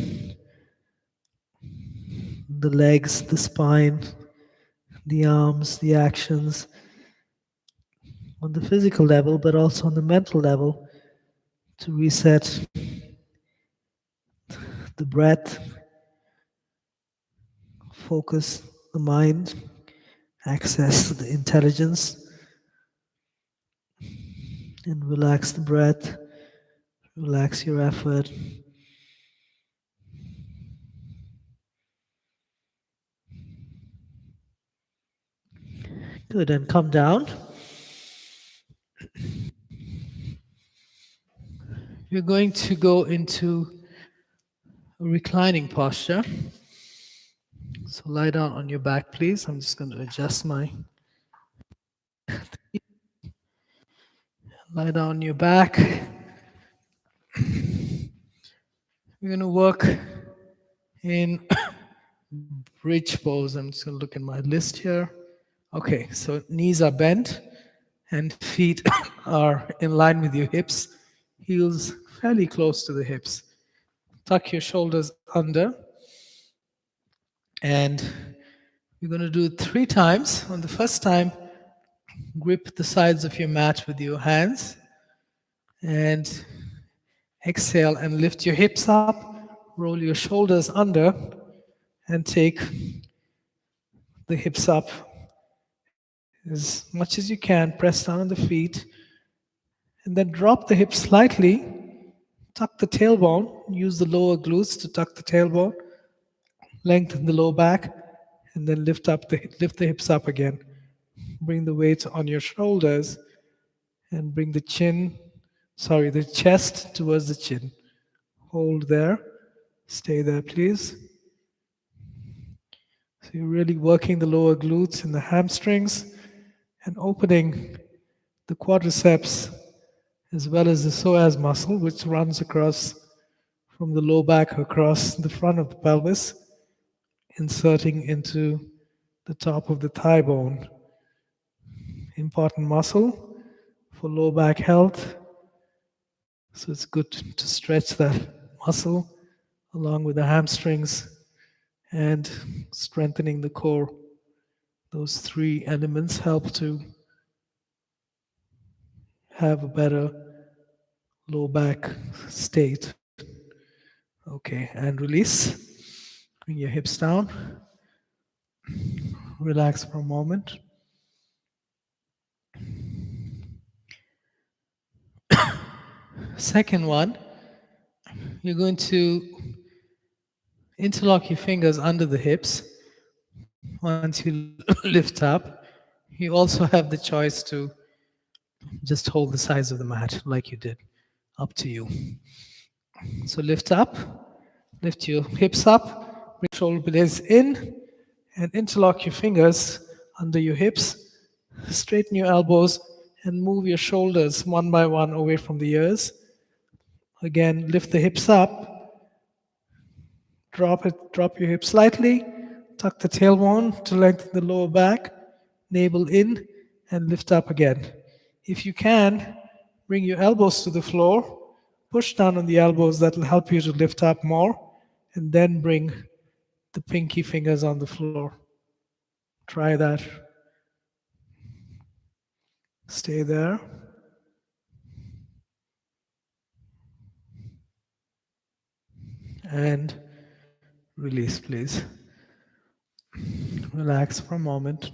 the legs, the spine, the arms, the actions on the physical level, but also on the mental level to reset the breath, focus the mind, access the intelligence, and relax the breath, relax your effort. Good, and come down. You're going to go into a reclining posture. So lie down on your back, please. I'm just going to adjust my... Lie down on your back. We're going to work in bridge pose. I'm just going to look at my list here. Okay, so knees are bent and feet are in line with your hips, heels fairly close to the hips. Tuck your shoulders under, and we're going to do it 3 times. On the first time, grip the sides of your mat with your hands and exhale and lift your hips up, roll your shoulders under, and take the hips up as much as you can. Press down on the feet, and then drop the hips slightly. Tuck the tailbone. Use the lower glutes to tuck the tailbone. Lengthen the low back, and then lift the hips up again. Bring the weight on your shoulders, and bring the chest towards the chin. Hold there. Stay there, please. So you're really working the lower glutes and the hamstrings and opening the quadriceps as well as the psoas muscle, which runs across from the low back across the front of the pelvis, inserting into the top of the thigh bone. Important muscle for low back health. So it's good to stretch that muscle along with the hamstrings and strengthening the core. Those 3 elements help to have a better low back state. Okay, and release. Bring your hips down. Relax for a moment. Second one, you're going to interlock your fingers under the hips. Once you lift up, you also have the choice to just hold the sides of the mat like you did. Up to you. So lift up, lift your hips up, bring shoulder blades in, and interlock your fingers under your hips. Straighten your elbows and move your shoulders one by one away from the ears. Again, lift the hips up, drop your hips slightly, tuck the tailbone to lengthen the lower back, navel in, and lift up again. If you can, bring your elbows to the floor, push down on the elbows, that will help you to lift up more, and then bring the pinky fingers on the floor. Try that. Stay there. And release, please. Relax for a moment.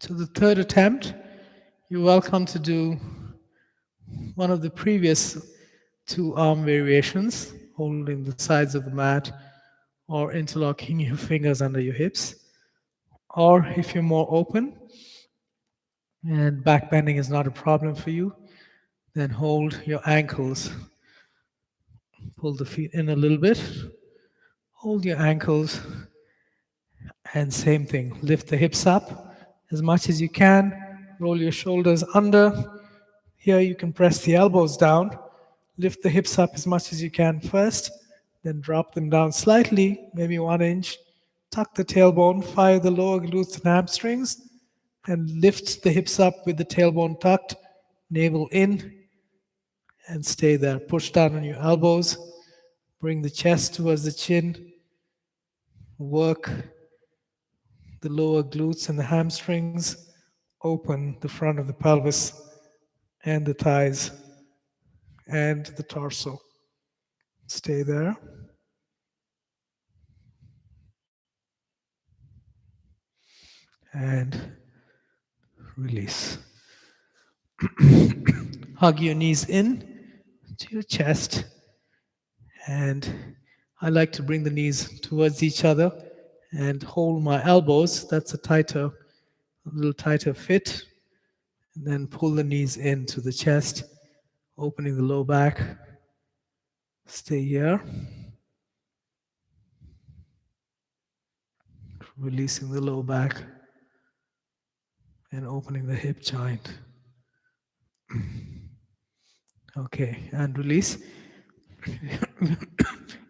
So the third attempt, you're welcome to do one of the previous 2 arm variations, holding the sides of the mat or interlocking your fingers under your hips. Or if you're more open and back bending is not a problem for you, then hold your ankles. Pull the feet in a little bit. Hold your ankles. And same thing, lift the hips up as much as you can. Roll your shoulders under. Here you can press the elbows down. Lift the hips up as much as you can first. Then drop them down slightly, maybe 1 inch. Tuck the tailbone, fire the lower glutes and hamstrings, and lift the hips up with the tailbone tucked, navel in, and stay there. Push down on your elbows, bring the chest towards the chin, work the lower glutes and the hamstrings, open the front of the pelvis and the thighs and the torso. Stay there. And release. Hug your knees in to your chest. And I like to bring the knees towards each other and hold my elbows. That's a little tighter fit. And then pull the knees into the chest, opening the low back. Stay here. Releasing the low back and opening the hip joint. Okay, and release.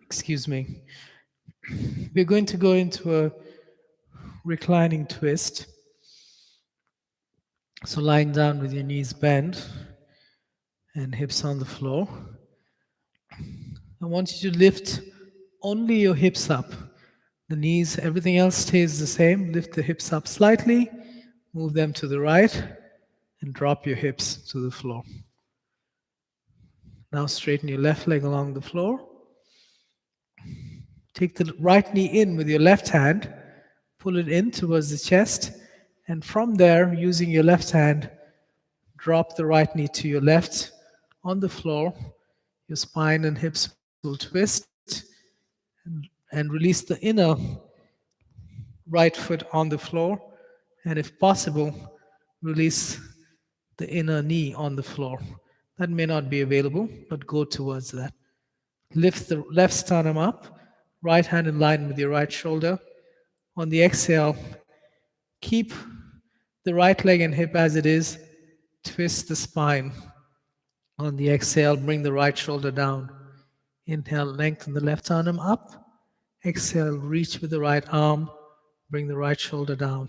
Excuse me. We're going to go into a reclining twist. So lying down with your knees bent and hips on the floor. I want you to lift only your hips up. The knees, everything else stays the same. Lift the hips up slightly, move them to the right, and drop your hips to the floor. Now straighten your left leg along the floor. Take the right knee in with your left hand, pull it in towards the chest, and from there, using your left hand, drop the right knee to your left on the floor. Your spine and hips will twist and release the inner right foot on the floor. And if possible, release the inner knee on the floor. That may not be available, but go towards that. Lift the left sternum up, right hand in line with your right shoulder. On the exhale, keep the right leg and hip as it is. Twist the spine. On the exhale, bring the right shoulder down. Inhale, lengthen the left arm up. Exhale, reach with the right arm. Bring the right shoulder down.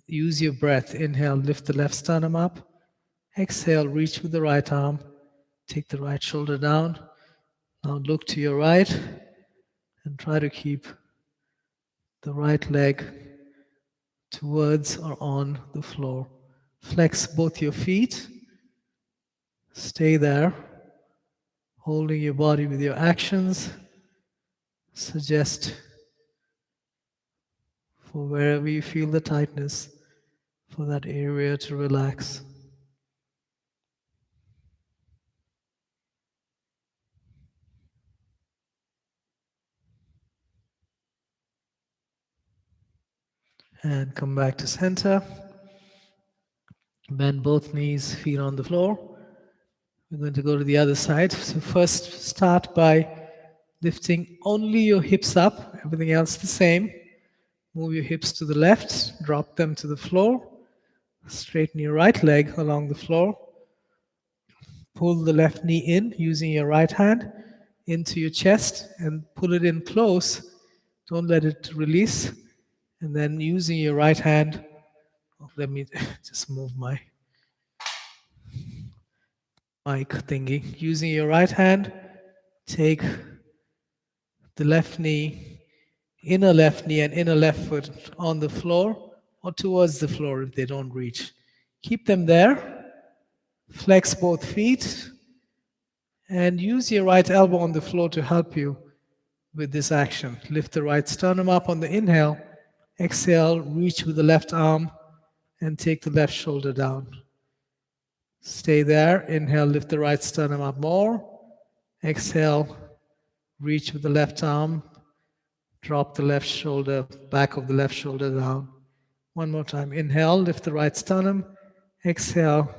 Use your breath. Inhale, lift the left sternum up. Exhale, reach with the right arm. Take the right shoulder down. Now look to your right and try to keep the right leg towards or on the floor. Flex both your feet. Stay there, holding your body with your actions. Suggest for wherever you feel the tightness, for that area to relax. And come back to center. Bend both knees, feet on the floor. We're going to go to the other side. So first start by lifting only your hips up, everything else the same. Move your hips to the left, drop them to the floor. Straighten your right leg along the floor. Pull the left knee in using your right hand into your chest and pull it in close. Don't let it release. And then using your right hand, let me just move my mic thingy. Using your right hand, take the left knee, inner left knee and inner left foot on the floor or towards the floor if they don't reach. Keep them there. Flex both feet and use your right elbow on the floor to help you with this action. Lift the right sternum up on the inhale. Exhale, reach with the left arm and take the left shoulder down. Stay there. Inhale, lift the right sternum up more. Exhale, reach with the left arm. Drop the left shoulder, back of the left shoulder down. One more time. Inhale, lift the right sternum. Exhale,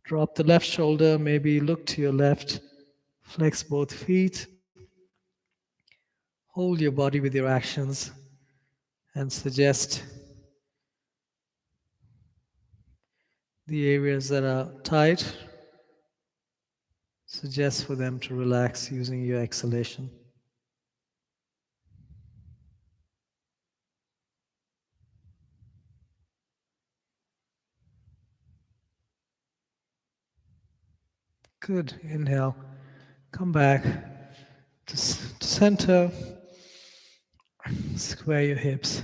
drop the left shoulder, maybe look to your left. Flex both feet. Hold your body with your actions and suggest the areas that are tight, suggest for them to relax using your exhalation. Good. Inhale. Come back to center. Square your hips.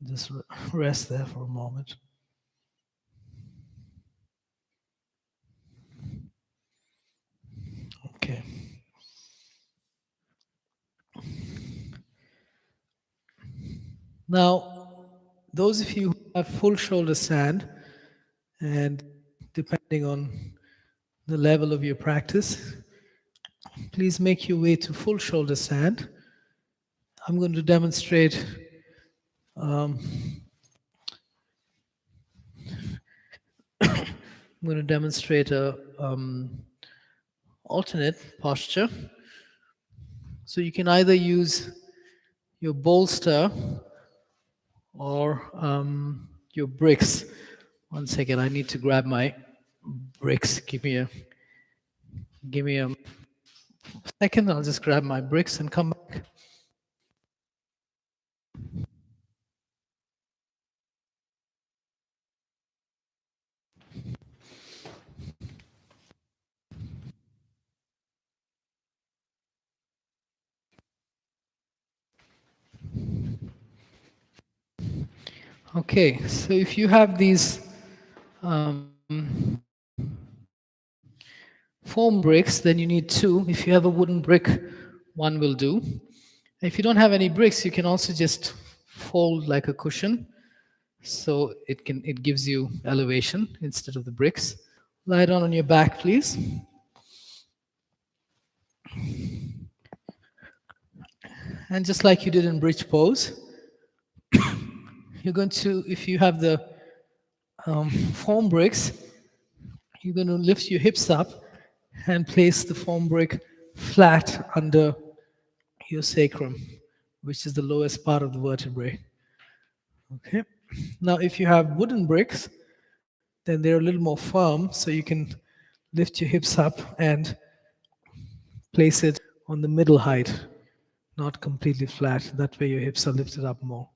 Just rest there for a moment. Okay. Now, those of you who have full shoulder stand, and depending on the level of your practice, please make your way to full shoulder stand. I'm going to demonstrate I'm going to demonstrate a alternate posture. So you can either use your bolster or your bricks. One second, I need to grab my bricks. Give me a second. I'll just grab my bricks and come back. Okay, so if you have these foam bricks, then you need two. If you have a wooden brick, one will do. If you don't have any bricks, you can also just fold like a cushion, so it gives you elevation instead of the bricks. Lie down on your back, please. And just like you did in bridge pose, you're going to, if you have the foam bricks, you're going to lift your hips up and place the foam brick flat under your sacrum, which is the lowest part of the vertebrae. Okay. Now, if you have wooden bricks, then they're a little more firm, so you can lift your hips up and place it on the middle height, not completely flat. That way, your hips are lifted up more.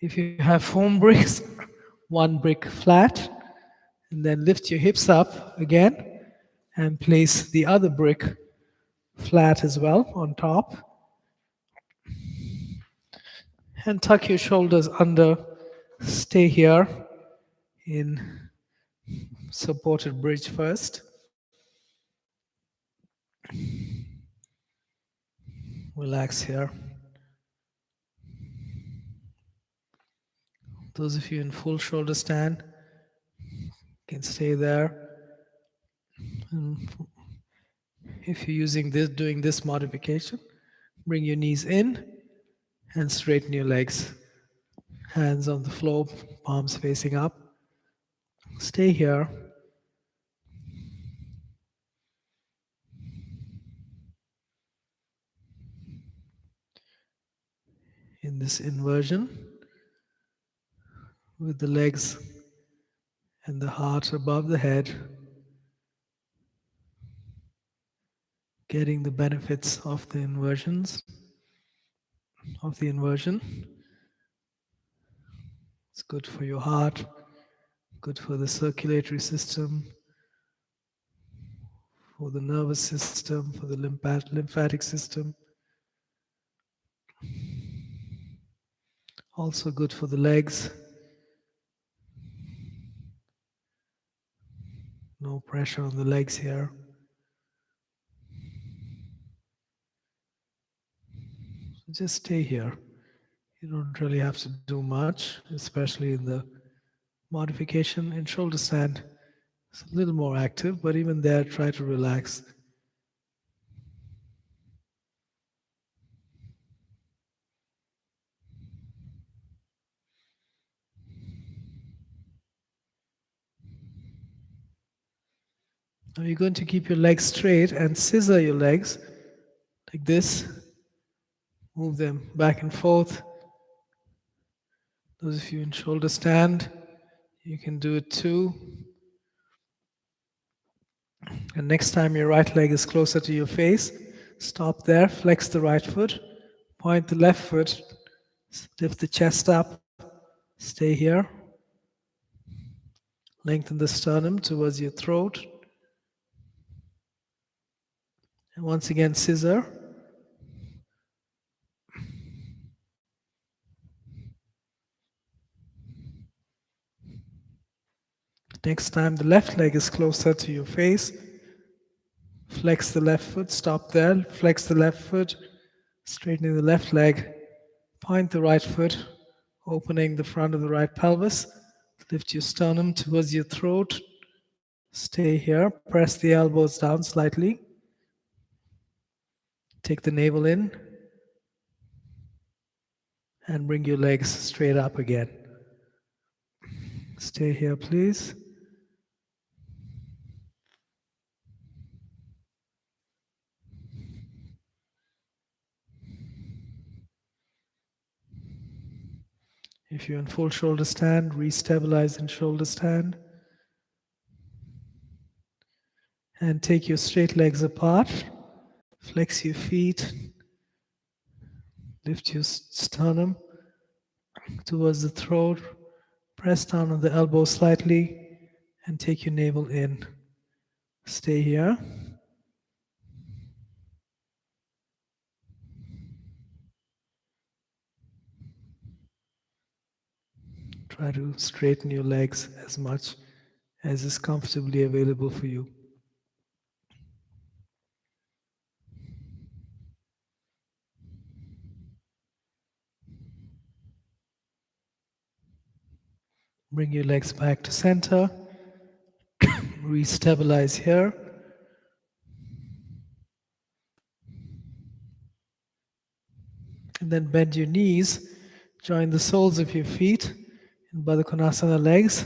If you have foam bricks, one brick flat, and then lift your hips up again and place the other brick flat as well on top. And tuck your shoulders under. Stay here in supported bridge first. Relax here. Those of you in full shoulder stand can stay there. And if you're using this, doing this modification, bring your knees in and straighten your legs. Hands on the floor, palms facing up. Stay here. In this inversion, with the legs and the heart above the head, getting the benefits of the inversion. It's good for your heart, good for the circulatory system, for the nervous system, for the lymphatic system. Also good for the legs. No pressure on the legs here. Just stay here. You don't really have to do much, especially in the modification. In shoulder stand, it's a little more active, but even there, try to relax. Now you're going to keep your legs straight and scissor your legs like this. Move them back and forth. Those of you in shoulder stand, you can do it too. And next time your right leg is closer to your face, stop there, flex the right foot, point the left foot, lift the chest up, stay here. Lengthen the sternum towards your throat. And once again, scissor. Next time the left leg is closer to your face, flex the left foot, stop there, flex the left foot, straightening the left leg, point the right foot, opening the front of the right pelvis, lift your sternum towards your throat, stay here, press the elbows down slightly, take the navel in, and bring your legs straight up again. Stay here, please. If you're in full shoulder stand, re-stabilize in shoulder stand. And take your straight legs apart. Flex your feet. Lift your sternum towards the throat. Press down on the elbow slightly and take your navel in. Stay here. Try to straighten your legs as much as is comfortably available for you. Bring your legs back to center. Re-stabilize here. And then bend your knees. Join the soles of your feet in Baddha Konasana legs.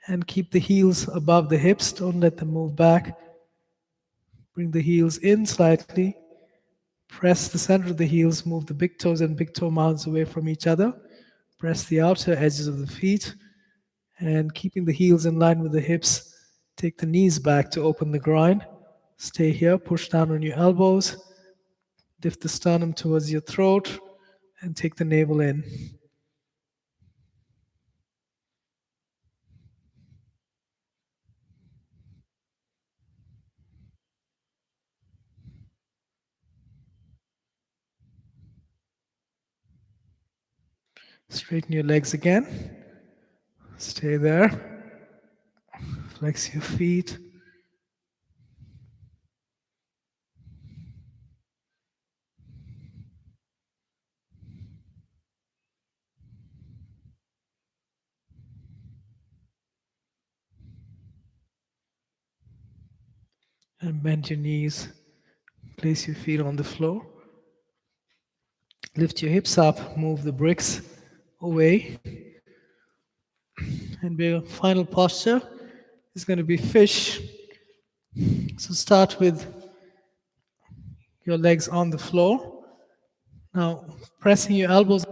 And keep the heels above the hips. Don't let them move back. Bring the heels in slightly. Press the center of the heels. Move the big toes and big toe mounds away from each other. Press the outer edges of the feet. And keeping the heels in line with the hips, take the knees back to open the groin. Stay here, push down on your elbows, lift the sternum towards your throat, and take the navel in. Straighten your legs again. Stay there. Flex your feet. And bend your knees. Place your feet on the floor. Lift your hips up. Move the bricks away. And your final posture is going to be fish. So start with your legs on the floor. Now, pressing your elbows,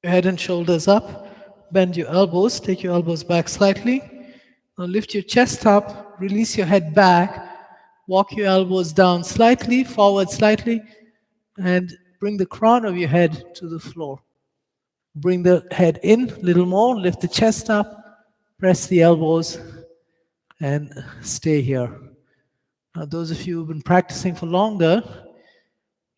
your head and shoulders up. Bend your elbows. Take your elbows back slightly. Now lift your chest up. Release your head back. Walk your elbows down slightly, forward slightly, and bring the crown of your head to the floor. Bring the head in a little more. Lift the chest up. Press the elbows and stay here. Now, those of you who've been practicing for longer,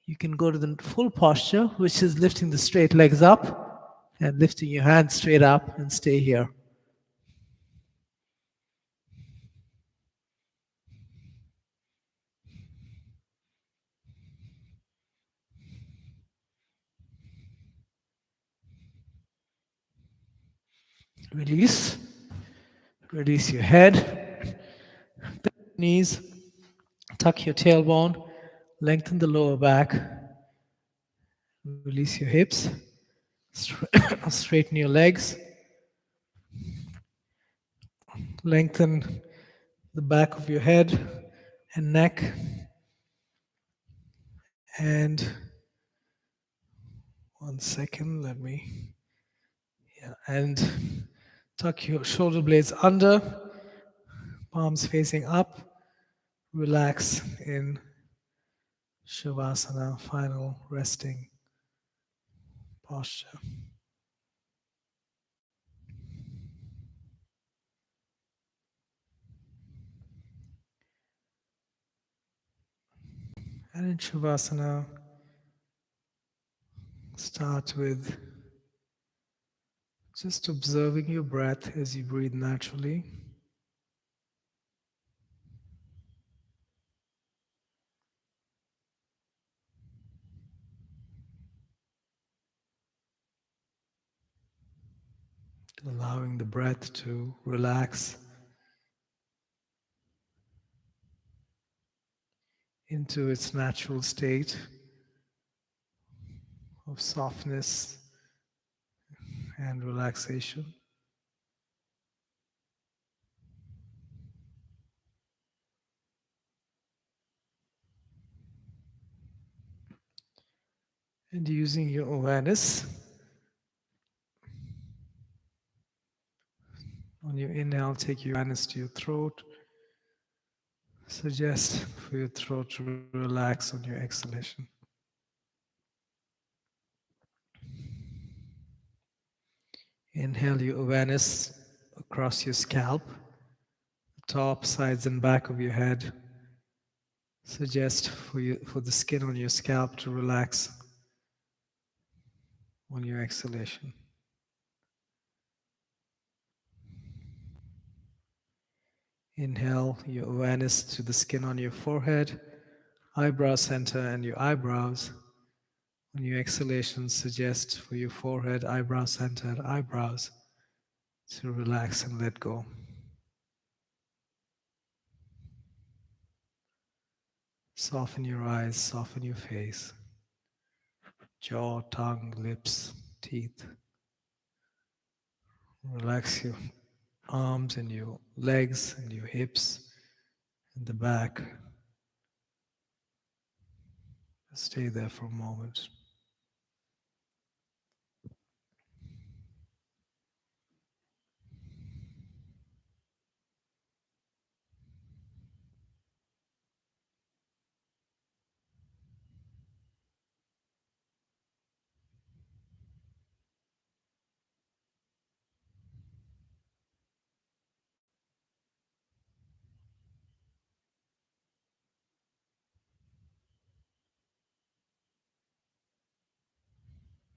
you can go to the full posture, which is lifting the straight legs up and lifting your hands straight up and stay here. Release. Release your head, knees, tuck your tailbone, lengthen the lower back, release your hips, straighten your legs, lengthen the back of your head and neck, and 1 second, let me, and tuck your shoulder blades under, palms facing up, relax in Shavasana, final resting posture. And in Shavasana, start with just observing your breath as you breathe naturally. Allowing the breath to relax into its natural state of softness and relaxation. And using your awareness On your inhale, take your awareness to your throat. Suggest for your throat to relax on your exhalation. Inhale your awareness across your scalp, the top, sides, and back of your head. Suggest for the skin on your scalp to relax on your exhalation. Inhale your awareness to the skin on your forehead, eyebrow center, and your eyebrows. On your exhalation, suggest for your forehead, eyebrow center, and eyebrows to relax and let go. Soften your eyes, soften your face, jaw, tongue, lips, teeth. Relax your arms and your legs and your hips and the back. Stay there for a moment.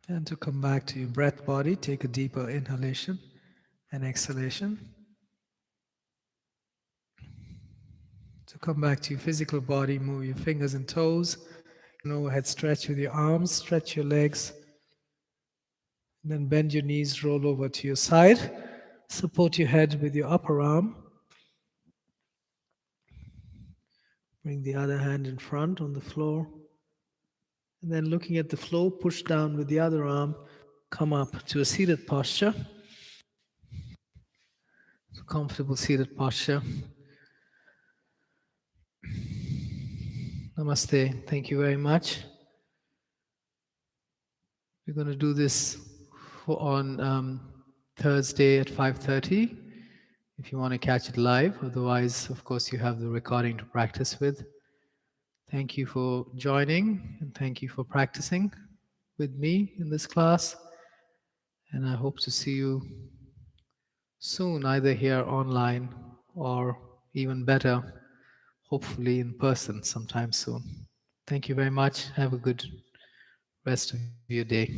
And to come back to your breath body, take a deeper inhalation and exhalation. To come back to your physical body, move your fingers and toes. An overhead stretch with your arms, stretch your legs. And then bend your knees, roll over to your side. Support your head with your upper arm. Bring the other hand in front on the floor. And then looking at the floor, push down with the other arm. Come up to a seated posture. Comfortable seated posture. Namaste. Thank you very much. We're going to do this on Thursday at 5:30 if you want to catch it live. Otherwise, of course, you have the recording to practice with. Thank you for joining and thank you for practicing with me in this class. And I hope to see you soon, either here online or even better, hopefully in person sometime soon. Thank you very much. Have a good rest of your day.